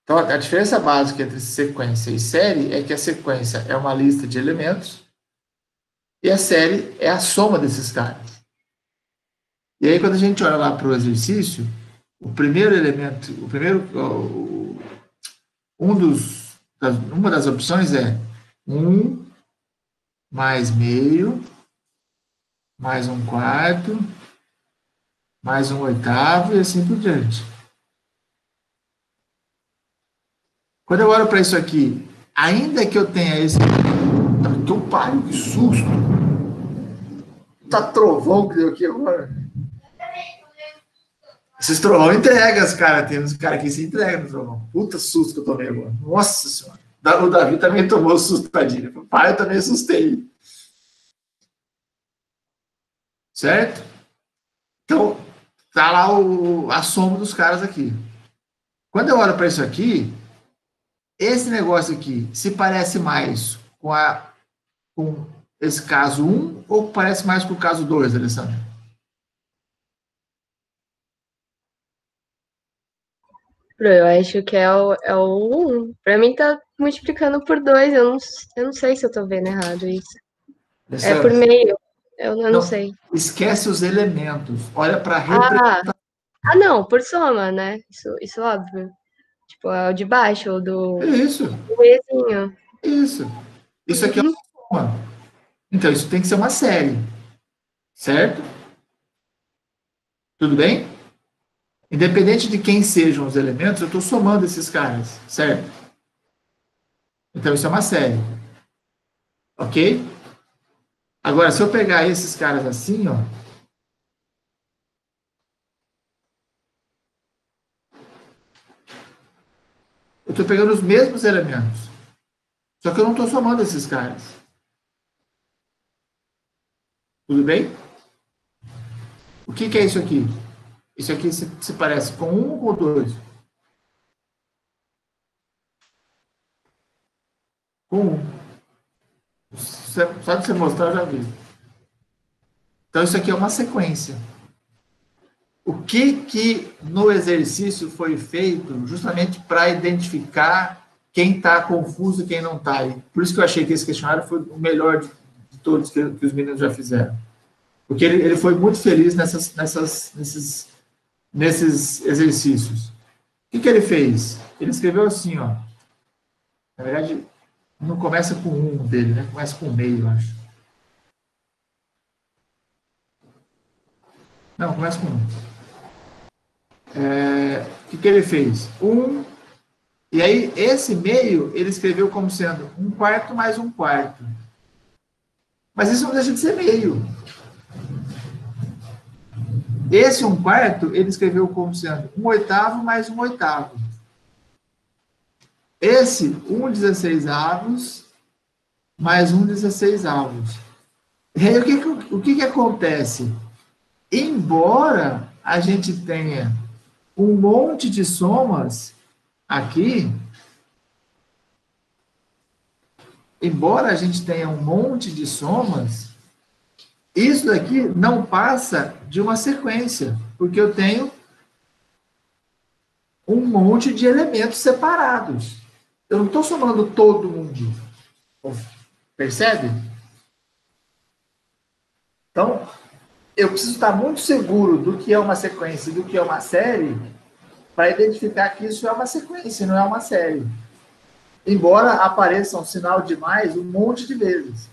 Então, a diferença básica entre sequência e série é que a sequência é uma lista de elementos e a série é a soma desses caras. E aí, quando a gente olha lá para o exercício, o primeiro elemento, uma das opções é 1 mais meio, mais 1/4, mais 1/8 e assim por diante. Quando eu olho para isso aqui, ainda que eu tenha esse... Que eu paro, que susto! Tá trovão que deu aqui agora. Esses trovão entregas, cara. Tem uns caras que se entregam no trovão. Puta susto que eu tomei agora. Nossa Senhora. O Davi também tomou susto, tadinho. Pai, eu também assustei. Certo? Então, tá lá a soma dos caras aqui. Quando eu olho para isso aqui, esse negócio aqui se parece mais com esse caso 1 ou parece mais com o caso 2, Alessandro? Eu acho que é o 1. Pra mim tá multiplicando por 2. Eu não sei se eu tô vendo errado isso. É por meio. Eu não sei. Esquece os elementos. Olha para a representação. Não, por soma, né? Isso óbvio. Tipo, é o de baixo, ou do... Isso. O Ezinho. Isso aqui é uma soma. Então, isso tem que ser uma série. Certo? Tudo bem? Independente de quem sejam os elementos, eu estou somando esses caras. Certo? Então, isso é uma série. Ok? Agora, se eu pegar esses caras assim, ó. Eu estou pegando os mesmos elementos. Só que eu não estou somando esses caras. Tudo bem? O que é isso aqui? Isso aqui se parece com 1 ou com 2? Com 1. Só de você mostrar, eu já vi. Então, isso aqui é uma sequência. O que no exercício foi feito justamente para identificar quem está confuso e quem não está? Por isso que eu achei que esse questionário foi o melhor de todos que os meninos já fizeram. Porque ele foi muito feliz nesses exercícios. O que ele fez? Ele escreveu assim, ó. Na verdade, não começa com 1 dele, né? Começa com meio, eu acho. Não, começa com 1. O que ele fez? 1, e aí esse meio ele escreveu como sendo 1/4 mais 1/4. Mas isso não deixa de ser meio. Esse 1/4 ele escreveu como sendo 1/8 mais 1/8. Esse 1/16 mais 1/16. E aí o que acontece? Embora a gente tenha um monte de somas aqui, embora a gente tenha um monte de somas, isso daqui não passa de uma sequência, porque eu tenho um monte de elementos separados. Eu não estou somando todo mundo. Percebe? Então, eu preciso estar muito seguro do que é uma sequência e do que é uma série para identificar que isso é uma sequência, não é uma série. Embora apareça um sinal de mais um monte de vezes.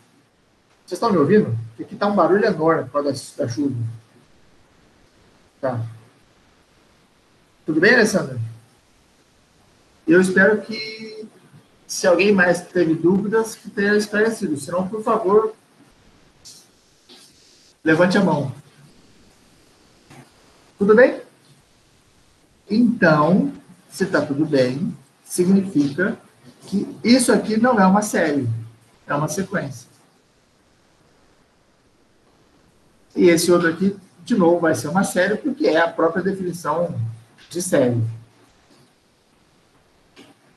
Vocês estão me ouvindo? Aqui está um barulho enorme por causa da chuva. Tá. Tudo bem, Alessandra? Eu espero que, se alguém mais teve dúvidas, que tenha esclarecido. Se não, por favor, levante a mão. Tudo bem? Então, se está tudo bem, significa que isso aqui não é uma série, é uma sequência. E esse outro aqui, de novo, vai ser uma série, porque é a própria definição de série.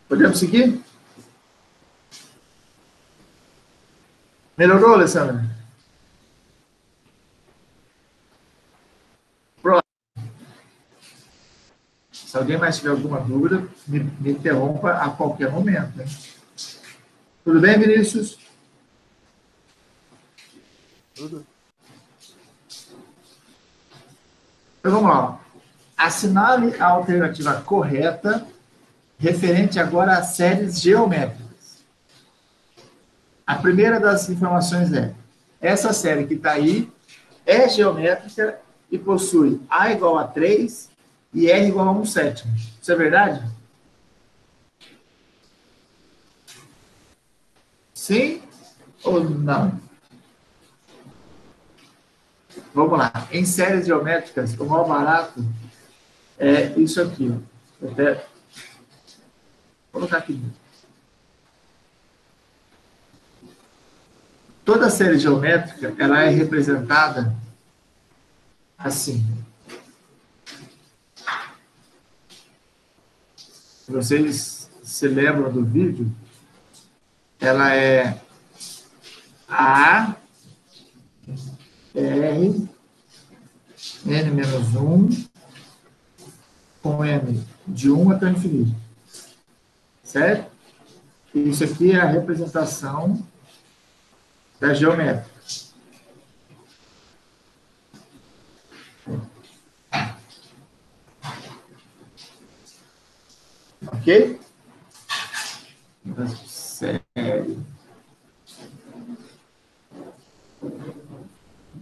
Podemos seguir? Melhorou, Alessandra? Próximo. Se alguém mais tiver alguma dúvida, me interrompa a qualquer momento. Hein? Tudo bem, Vinícius? Tudo. Então, vamos lá. Assinale a alternativa correta referente agora a séries geométricas. A primeira das informações é: essa série que está aí é geométrica e possui A igual a 3 e R igual a 1/7. Isso é verdade? Sim ou não? Vamos lá. Em séries geométricas, o mais barato é isso aqui. Ó. Vou colocar aqui. Toda série geométrica, ela é representada assim. Se vocês se lembram do vídeo, ela é A, R, N-1, com M de 1 até o infinito. Certo? Isso aqui é a representação da geométrica. Ok? Série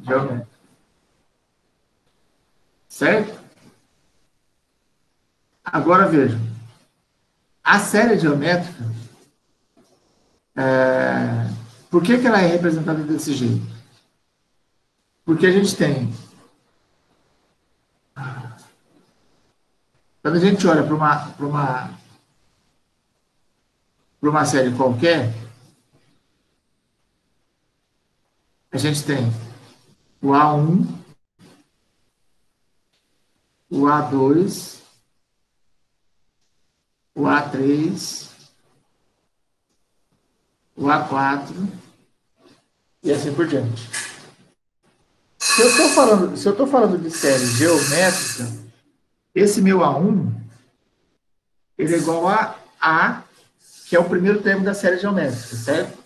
geométrica. Certo? Agora vejam. A série geométrica, por que ela é representada desse jeito? Porque a gente tem... Quando a gente olha para uma série qualquer, a gente tem o A1, o A2, o A3, o A4 e assim por diante. Se eu estou falando de série geométrica, esse meu A1, ele é igual a A, que é o primeiro termo da série geométrica, certo?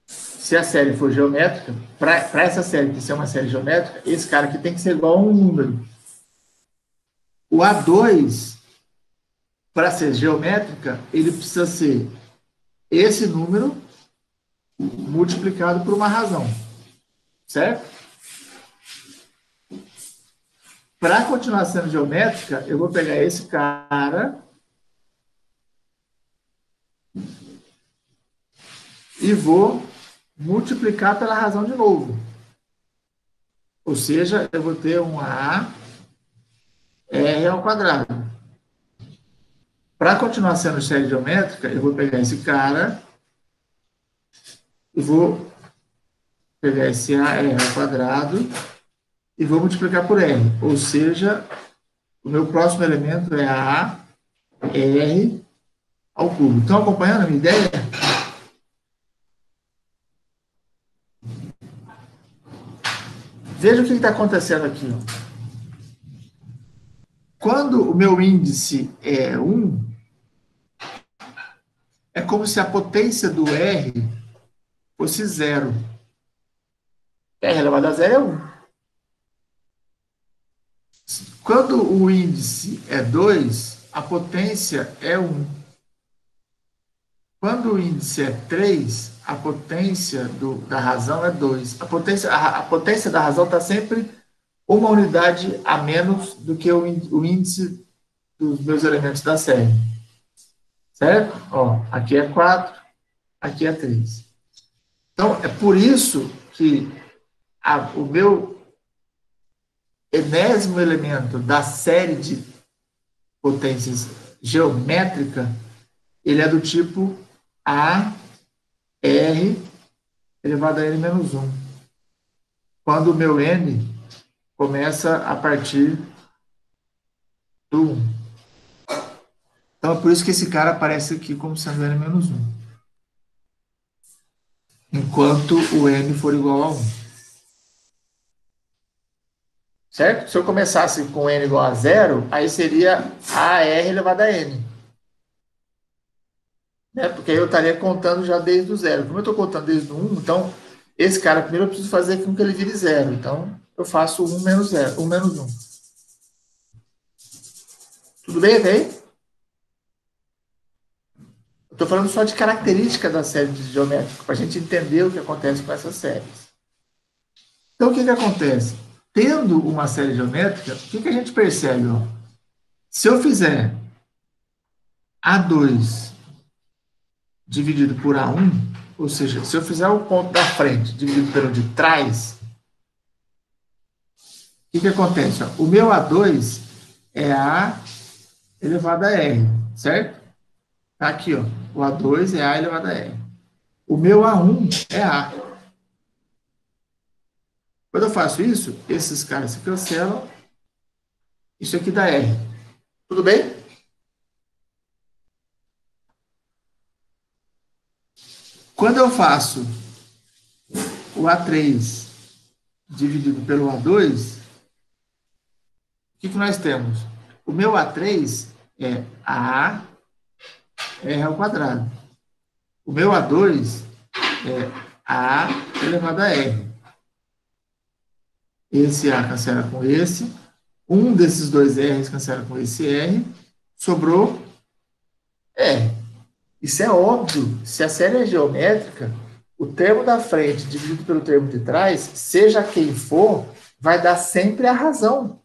Se a série for geométrica, para essa série que ser uma série geométrica, esse cara aqui tem que ser igual a um número. O A2, para ser geométrica, ele precisa ser esse número multiplicado por uma razão. Certo? Para continuar sendo geométrica, eu vou pegar esse cara e vou multiplicar pela razão de novo. Ou seja, eu vou ter um A R ao quadrado. Para continuar sendo série geométrica, eu vou pegar esse cara e vou pegar esse AR ao quadrado e vou multiplicar por R. Ou seja, o meu próximo elemento é A, R ao cubo. Estão acompanhando a minha ideia? Veja o que está acontecendo aqui. Ó. Quando o meu índice é 1, é como se a potência do R fosse 0. R elevado a 0 é 1. Quando o índice é 2, a potência é 1. Quando o índice é 3, a potência da razão é 2. A potência da razão está sempre uma unidade a menos do que o índice dos meus elementos da série. Certo? Ó, aqui é 4, aqui é 3. Então, é por isso que o meu enésimo elemento da série de potências geométrica, ele é do tipo A, R, elevado a N menos 1. Quando o meu N começa a partir do 1. Então, é por isso que esse cara aparece aqui como sendo N menos 1. Enquanto o N for igual a 1. Certo? Se eu começasse com N igual a 0, aí seria AR elevado a N. Né? Porque aí eu estaria contando já desde o 0. Como eu estou contando desde o 1, então, esse cara primeiro eu preciso fazer com que ele vire 0. Então, eu faço 1 menos 0, 1 menos 1. Tudo bem até aí? Eu estou falando só de característica da série de geométrica, para a gente entender o que acontece com essas séries. Então, o que acontece? Tendo uma série geométrica, o que a gente percebe? Ó? Se eu fizer A2 dividido por A1, ou seja, se eu fizer o ponto da frente dividido pelo de trás, o que acontece? Ó? O meu A2 é A elevado a R, certo? Tá aqui, ó. O A2 é A elevado a R. O meu A1 é A. Quando eu faço isso, esses caras se cancelam. Isso aqui dá R. Tudo bem? Quando eu faço o A3 dividido pelo A2, o que nós temos? O meu A3 é A R ao quadrado. O meu A2 é A elevado a R. Esse A cancela com esse. Um desses dois R's cancela com esse R. Sobrou R. Isso é óbvio. Se a série é geométrica, o termo da frente dividido pelo termo de trás, seja quem for, vai dar sempre a razão.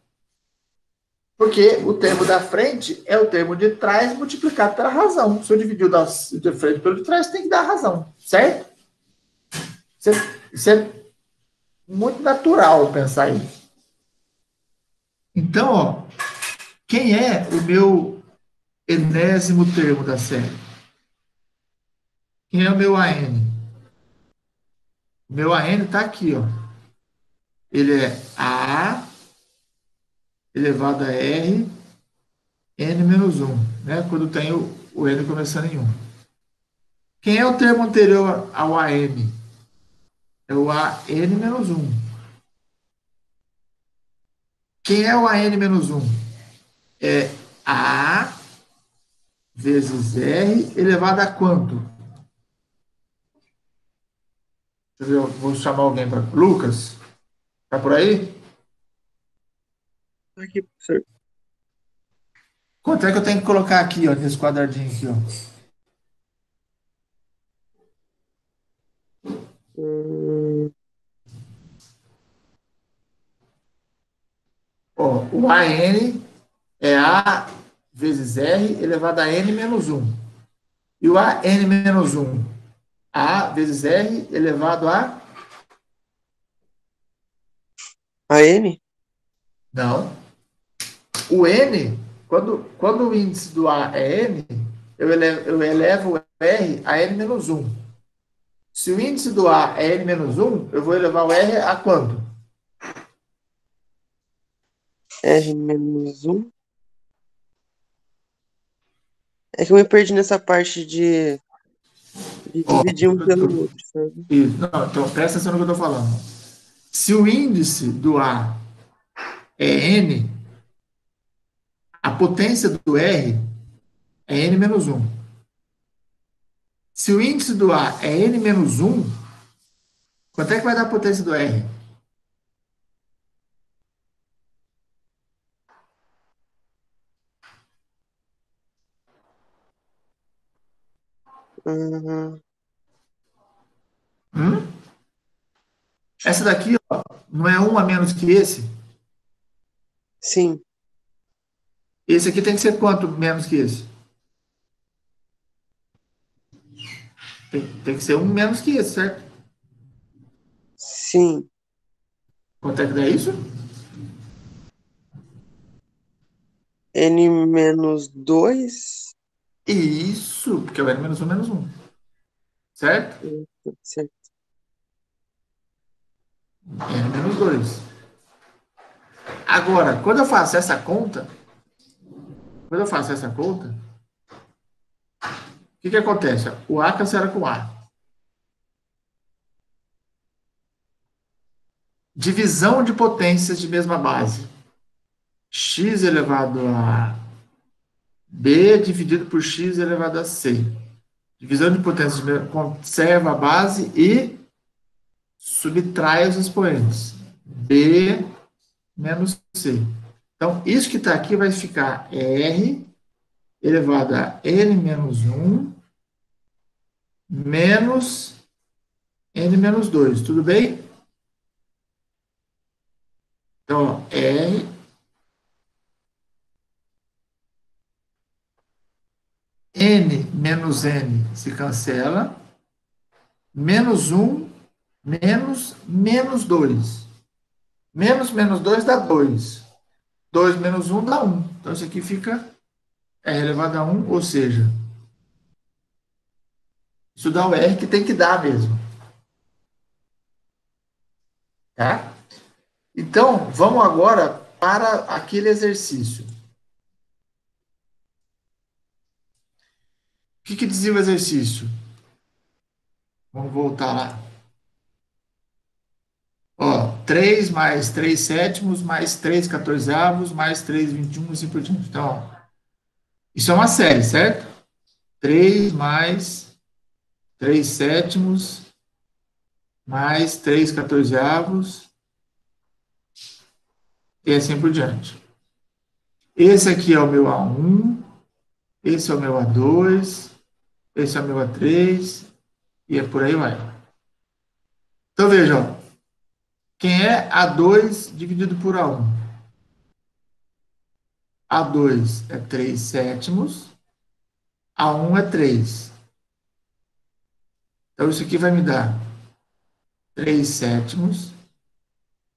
Porque o termo da frente é o termo de trás multiplicado pela razão. Se eu dividir o de frente pelo de trás, tem que dar a razão. Certo? Isso é muito natural pensar isso. Então, ó, quem é o meu enésimo termo da série? Quem é o meu AN? O meu AN está aqui, ó. Ele é A elevado a R, N menos 1, né? Quando tem o N começando em 1. Quem é o termo anterior ao AM? É o AN menos 1. Quem é o AN menos 1? É A vezes R elevado a quanto? Deixa eu ver, vou chamar alguém para... Lucas, tá por aí? Aqui, professor. Quanto é que eu tenho que colocar aqui, ó, nesse quadradinho aqui, ó? Ó, o AN é A vezes R elevado a N menos 1. E o AN menos 1, A vezes R elevado a... A N? Não. O N, quando o índice do A é N, eu elevo o R a N menos 1. Se o índice do A é N menos 1, eu vou elevar o R a quanto? R menos 1. É que eu me perdi nessa parte de Ó, dividir um pelo outro, sabe? isso. Não, então presta atenção no que eu estou falando. Se o índice do A é N, a potência do R é N menos 1. Se o índice do A é N menos 1, quanto é que vai dar a potência do R? Uhum. Essa daqui, ó, não é um a menos que esse? Sim, Esse aqui tem que ser quanto menos que esse? Tem que ser um menos que esse, certo? sim. Quanto é que dá isso? N menos 2. Isso, porque é o N menos 1 menos 1. Certo? Certo. N menos 2. Agora, quando eu faço essa conta, o que acontece? O A cancela com o A. Divisão de potências de mesma base. X elevado a B dividido por X elevado a C. Divisão de potências conserva a base e subtrai os expoentes. B menos C. Então, isso que está aqui vai ficar R elevado a N menos 1 menos N menos 2. Tudo bem? Então, ó, R N menos N se cancela. Menos 1 menos 2. Menos 2 dá 2. 2 menos 1 dá 1. Então, isso aqui fica R elevado a 1, ou seja, isso dá o R que tem que dar mesmo. Tá? Então, vamos agora para aquele exercício. O que dizia o exercício? Vamos voltar lá. Ó, 3 mais 3 sétimos, mais 3 quatorzeavos, mais 3 21, assim por diante. Então, ó, isso é uma série, certo? 3 mais 3 sétimos, mais 3 quatorzeavos, e assim por diante. Esse aqui é o meu A1, esse é o meu A2, esse é o meu A3, e é por aí vai. Então, vejam, quem é A2 dividido por A1? A2 é 3 sétimos, A1 é 3. Então, isso aqui vai me dar 3 sétimos,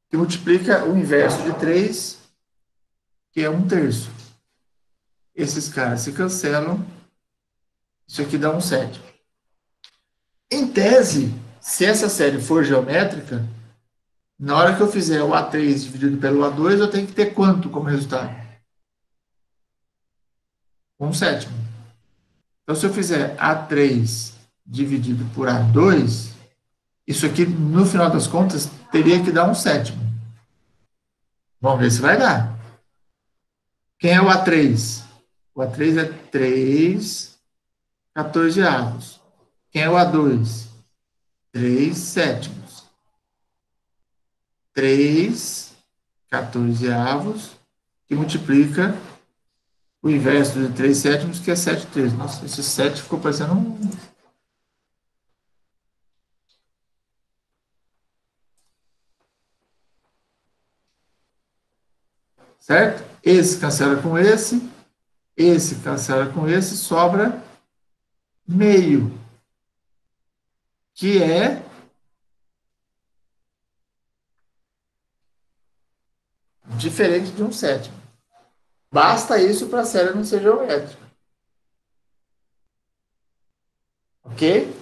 que multiplica o inverso de 3, que é 1/3. Esses caras se cancelam, isso aqui dá 1/7. Em tese, se essa série for geométrica, na hora que eu fizer o A3 dividido pelo A2, eu tenho que ter quanto como resultado? 1/7. Então, se eu fizer A3 dividido por A2, isso aqui, no final das contas, teria que dar 1/7. Vamos ver se vai dar. Quem é o A3? O A3 é 3 quatorzeavos. Quem é o A2? 3 sétimos. 3 quatorzeavos, que multiplica o inverso de 3 sétimos, que é 7/3. Nossa, esse 7 ficou parecendo um... Certo? Esse cancela com esse cancela com esse, sobra meio, que é diferente de 1/7. Basta isso para a série não ser geométrica. Ok?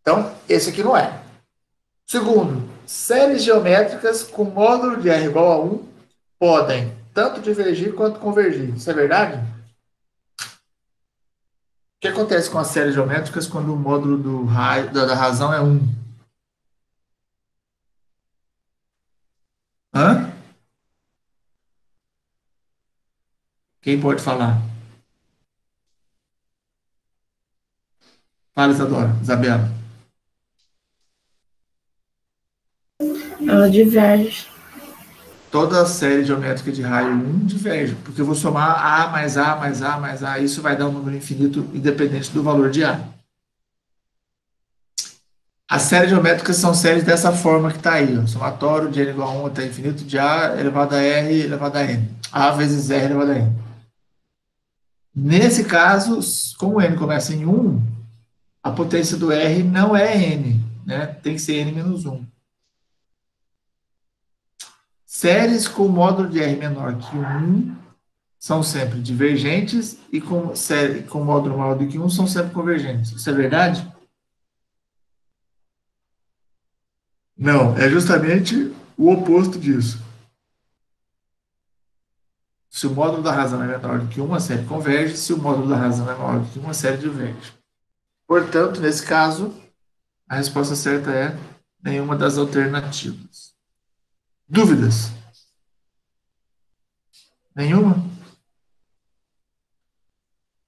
Então, esse aqui não é. Segundo, séries geométricas com módulo de R igual a 1 podem tanto divergir quanto convergir. Isso é verdade? O que acontece com as séries geométricas quando o módulo da razão é 1? Hã? Quem pode falar? Fala, Isadora. Isabela. Ela diverge. Toda a série geométrica de raio 1 diverge, porque eu vou somar A mais A mais A mais A, isso vai dar um número infinito independente do valor de A. As séries geométricas são séries dessa forma que está aí, ó, somatório de n igual a 1 até infinito de A elevado a R elevado a N. A vezes R elevado a N. Nesse caso, como n começa em 1, a potência do R não é N, né? Tem que ser N menos 1. Séries com módulo de R menor que 1 são sempre divergentes e com módulo maior do que 1 são sempre convergentes. Isso é verdade? Não, é justamente o oposto disso. Se o módulo da razão é menor do que 1, a série converge. Se o módulo da razão é maior do que 1, a série diverge. Portanto, nesse caso, a resposta certa é nenhuma das alternativas. Dúvidas? Nenhuma?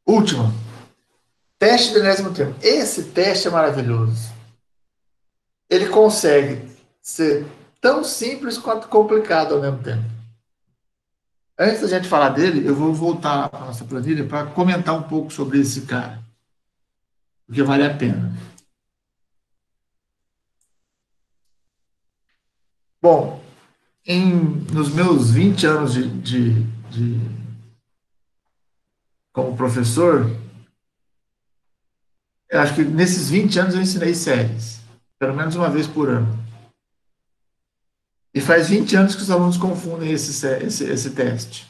Última. Teste de enésimo termo. Esse teste é maravilhoso. Ele consegue ser tão simples quanto complicado ao mesmo tempo. Antes da gente falar dele, eu vou voltar para a nossa planilha para comentar um pouco sobre esse cara. Porque vale a pena. Bom, nos meus 20 anos como professor, eu acho que nesses 20 anos eu ensinei séries, pelo menos uma vez por ano. E faz 20 anos que os alunos confundem esse teste.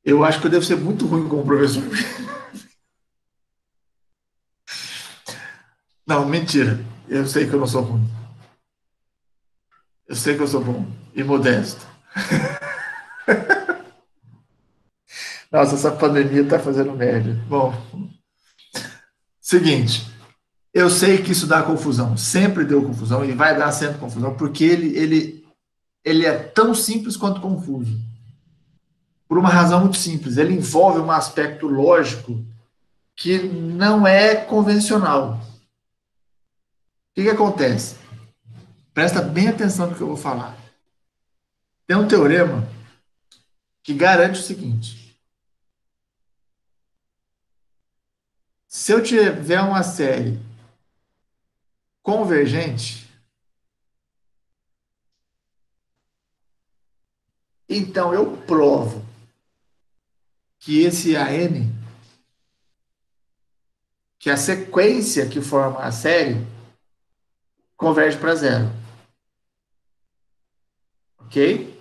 Eu acho que eu devo ser muito ruim como professor. Não, mentira. Eu sei que eu não sou ruim. Eu sei que eu sou bom e modesto. Nossa, essa pandemia está fazendo merda. Bom, seguinte. Eu sei que isso dá confusão. Sempre deu confusão e vai dar sempre confusão, porque ele é tão simples quanto confuso. Por uma razão muito simples. Ele envolve um aspecto lógico que não é convencional. O que acontece? Presta bem atenção no que eu vou falar. Tem um teorema que garante o seguinte. Se eu tiver uma série convergente, então eu provo que esse AN, que a sequência que forma a série, converge para zero. Ok?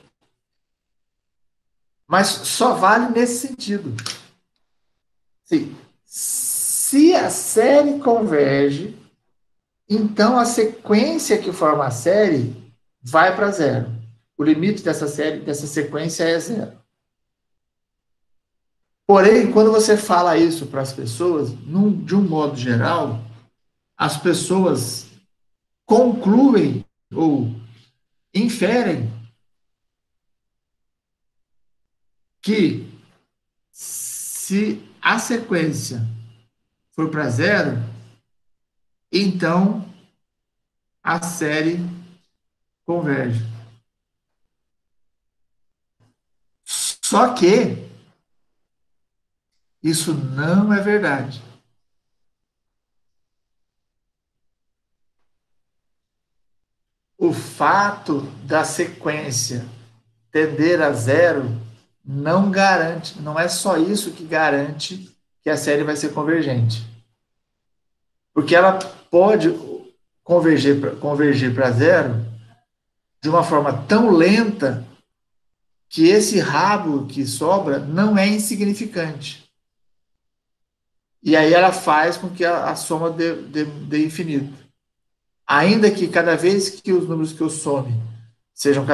Mas só vale nesse sentido. Sim. Se a série converge, então a sequência que forma a série vai para zero. O limite dessa sequência é zero. Porém, quando você fala isso para as pessoas, de um modo geral, as pessoas concluem ou inferem que se a sequência for para zero, então a série converge. Só que isso não é verdade. O fato da sequência tender a zero não garante, não é só isso que garante que a série vai ser convergente. Porque ela pode convergir para zero de uma forma tão lenta que esse rabo que sobra não é insignificante. E aí ela faz com que a soma dê infinito. ainda que cada vez que os números que eu some sejam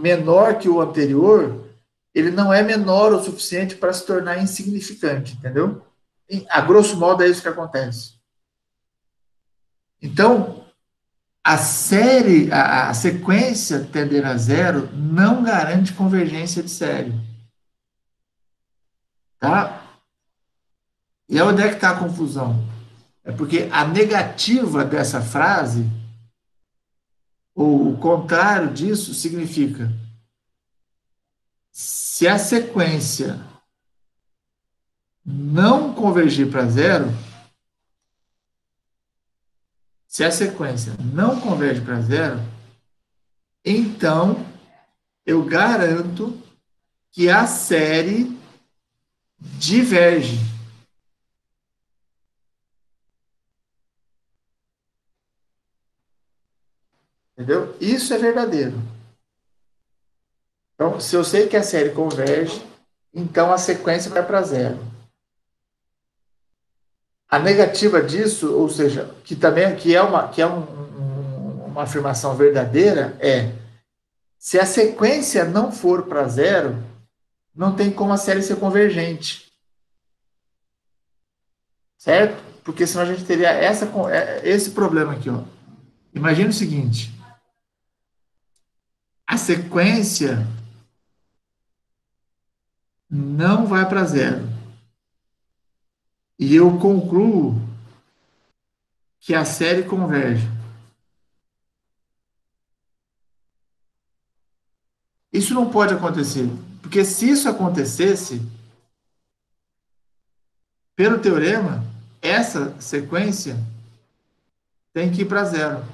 menor que o anterior, ele não é menor o suficiente para se tornar insignificante, entendeu? A grosso modo é isso que acontece. Então, a sequência tender a zero não garante convergência de série. Tá? E onde é que está a confusão? É porque a negativa dessa frase, ou o contrário disso, significa: se a sequência não convergir para zero, se a sequência não converge para zero, então eu garanto que a série diverge. Entendeu? Isso é verdadeiro. Então, se eu sei que a série converge, então a sequência vai para zero. A negativa disso, ou seja, que é uma afirmação verdadeira, é: se a sequência não for para zero, não tem como a série ser convergente. Certo? Porque senão a gente teria esse problema aqui, ó. Imagina o seguinte: a sequência não vai para zero. E eu concluo que a série converge. Isso não pode acontecer, porque se isso acontecesse, pelo teorema, essa sequência tem que ir para zero.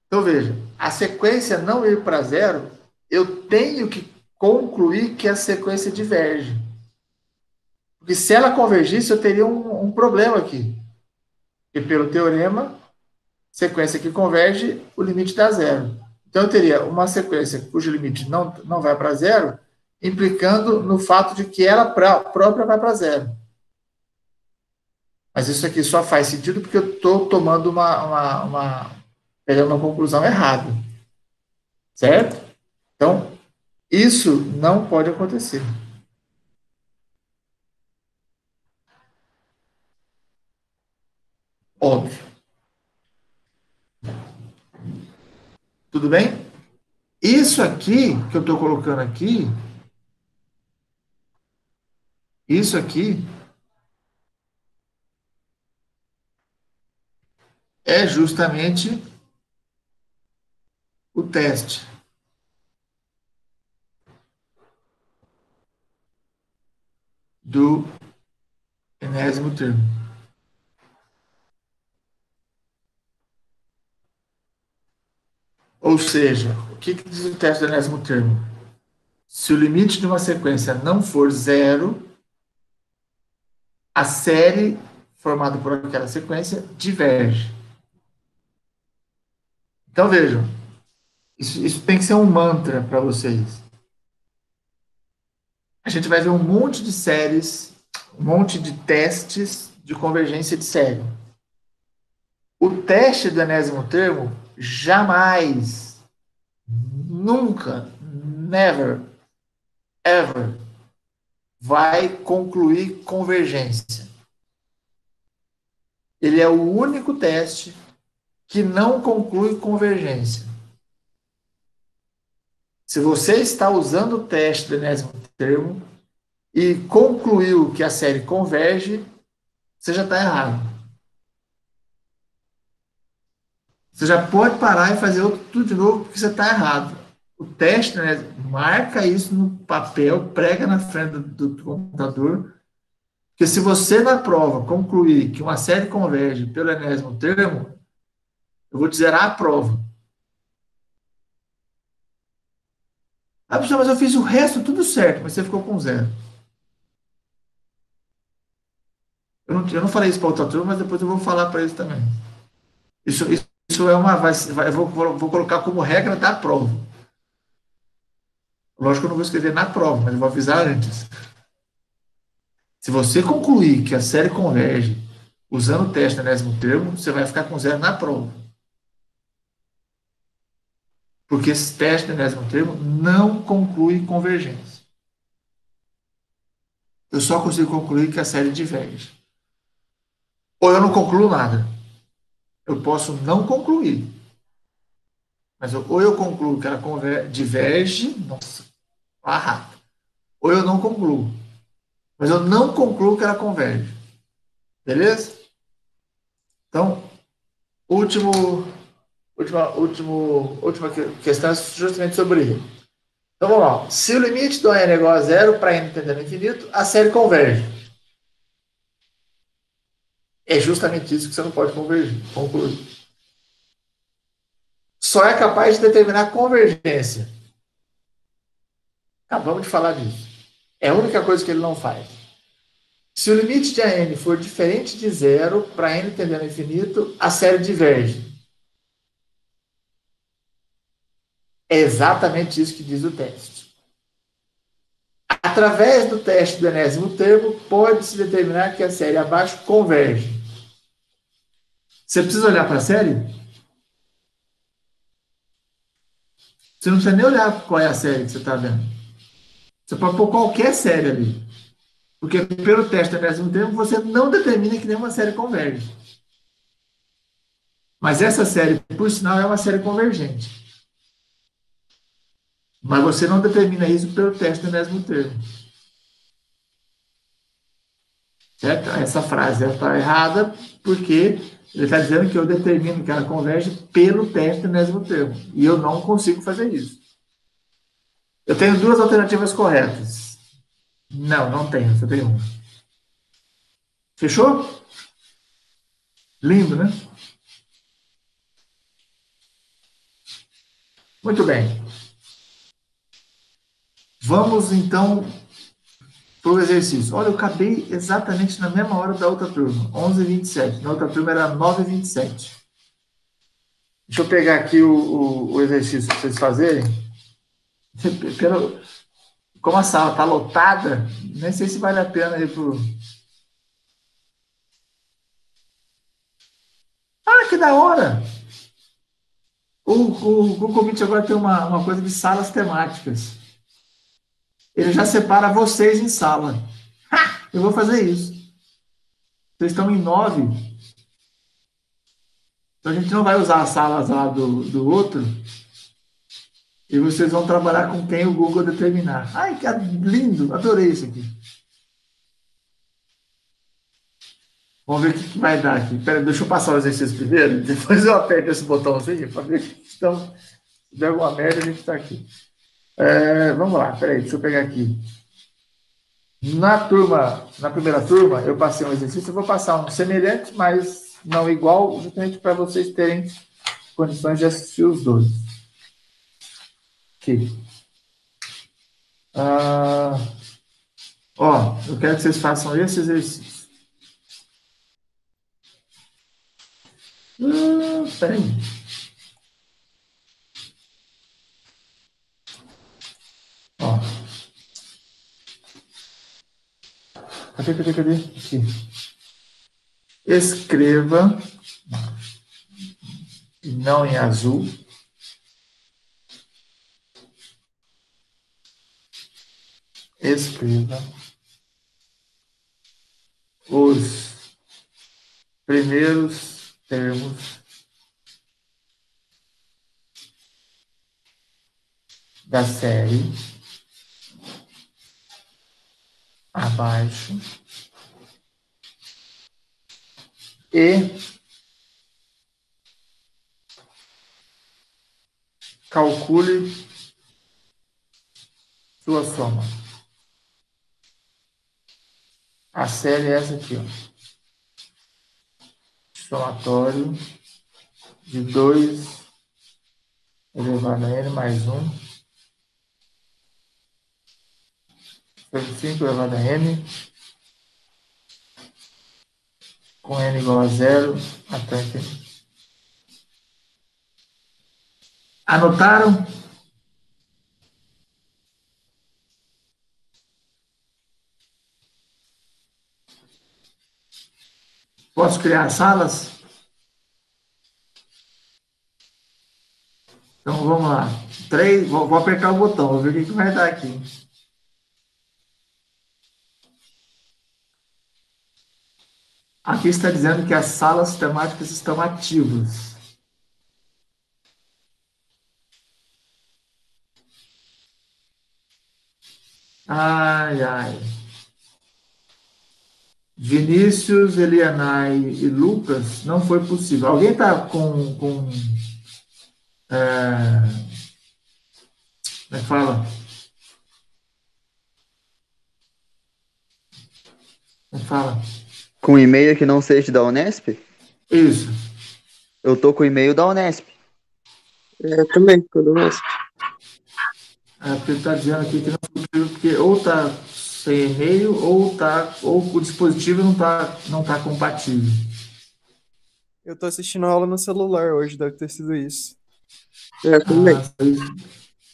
Então, veja, a sequência não ir para zero, eu tenho que concluir que a sequência diverge. Porque se ela convergisse, eu teria um problema aqui. E pelo teorema, sequência que converge, o limite dá zero. Então, eu teria uma sequência cujo limite não vai para zero, implicando no fato de que ela própria vai para zero. Mas isso aqui só faz sentido porque eu estou tomando pegando uma conclusão errada. Certo? Então, isso não pode acontecer. Óbvio. Tudo bem? Isso aqui que eu estou colocando aqui, isso aqui é justamente o teste do enésimo termo. Ou seja, o que diz o teste do enésimo termo? Se o limite de uma sequência não for zero, a série formada por aquela sequência diverge. Então, vejam, isso tem que ser um mantra para vocês. A gente vai ver um monte de séries, um monte de testes de convergência de série. O teste do enésimo termo jamais, nunca, never, ever, vai concluir convergência. Ele é o único teste que não conclui convergência. Se você está usando o teste do enésimo termo e concluiu que a série converge, você já está errado. Você já pode parar e fazer tudo de novo, porque você está errado. O teste, né, marca isso no papel, prega na frente do computador, porque se você na prova concluir que uma série converge pelo enésimo termo, eu vou te zerar a prova. Ah, professor, mas eu fiz o resto tudo certo, mas você ficou com zero. Eu não falei isso para outra turma, mas depois eu vou falar para eles também. Isso é eu vou colocar como regra da prova. Lógico que eu não vou escrever na prova, mas eu vou avisar antes. Se você concluir que a série converge usando o teste do enésimo termo, você vai ficar com zero na prova. Porque esse teste do enésimo termo não conclui convergência. Eu só consigo concluir que a série diverge. Ou eu não concluo nada. Eu posso não concluir. Mas ou eu concluo que ela diverge, nossa, rápido. Ou eu não concluo. Mas eu não concluo que ela converge. Beleza? Então, última questão é justamente sobre ele. Então vamos lá. Se o limite do n é igual a zero para n tendendo ao infinito, a série converge. É justamente isso que você não pode concluir. Só é capaz de determinar convergência. Acabamos de falar disso. É a única coisa que ele não faz. Se o limite de n for diferente de zero para n tendendo ao infinito, a série diverge. É exatamente isso que diz o teste. Através do teste do enésimo termo, pode-se determinar que a série abaixo converge. Você precisa olhar para a série? Você não precisa nem olhar qual é a série que você está vendo. Você pode pôr qualquer série ali. Porque pelo teste do enésimo termo, você não determina que nenhuma série converge. Mas essa série, por sinal, é uma série convergente. Mas você não determina isso pelo teste do enésimo termo. Certo? Essa frase está errada porque ele está dizendo que eu determino que ela converge pelo teste do enésimo termo. E eu não consigo fazer isso. Eu tenho duas alternativas corretas. Não tenho, só tenho uma. Fechou? Lindo, né? Muito bem. Vamos, então, para o exercício. Olha, eu acabei exatamente na mesma hora da outra turma, 11h27. Na outra turma era 9h27. Deixa eu pegar aqui o exercício para vocês fazerem. Como a sala está lotada, nem sei se vale a pena ir para o... Ah, que da hora! O Google Meet agora tem uma coisa de salas temáticas. Ele já separa vocês em sala. Ha! Eu vou fazer isso. Vocês estão em 9. Então a gente não vai usar as salas lá do outro. E vocês vão trabalhar com quem o Google determinar. Ai, que lindo! Adorei isso aqui. Vamos ver o que vai dar aqui. Pera, deixa eu passar o exercício primeiro. Depois eu aperto esse botãozinho para ver que estão... Se der alguma merda, a gente está aqui. Vamos lá, peraí, deixa eu pegar aqui. Na primeira turma, eu passei um exercício, eu vou passar um semelhante, mas não igual, justamente para vocês terem condições de assistir os dois. Aqui. Eu quero que vocês façam esse exercício. Peraí. Cadê? Aqui. Escreva, não em azul, escreva os primeiros termos da série abaixo e calcule sua soma. A série é essa aqui, ó. Somatório de 2 elevado a n mais 1 sobre 5 elevado a n com n igual a 0 até infinito. Anotaram? Posso criar salas? Então, vamos lá. 3, vou apertar o botão, vou ver o que vai dar aqui. Aqui está dizendo que as salas temáticas estão ativas. Ai, ai. Vinícius, Elianai e Lucas, não foi possível. Alguém está com como é que fala? Como é que fala? Com e-mail que não seja da Unesp? Isso. Eu tô com o e-mail da Unesp. Eu também, quando mais. Porque ele está dizendo aqui que não foi possível, porque ou está sem e-mail, ou o dispositivo não tá compatível. Eu tô assistindo aula no celular hoje, deve ter sido isso. Eu também.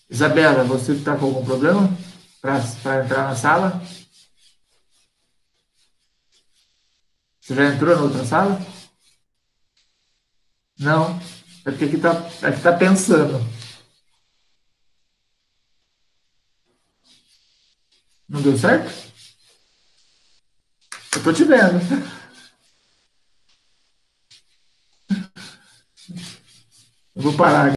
Isabela, você está com algum problema para entrar na sala? Você já entrou na outra sala? Não. É porque aqui tá pensando. Não deu certo? Eu tô te vendo. Eu vou parar aqui.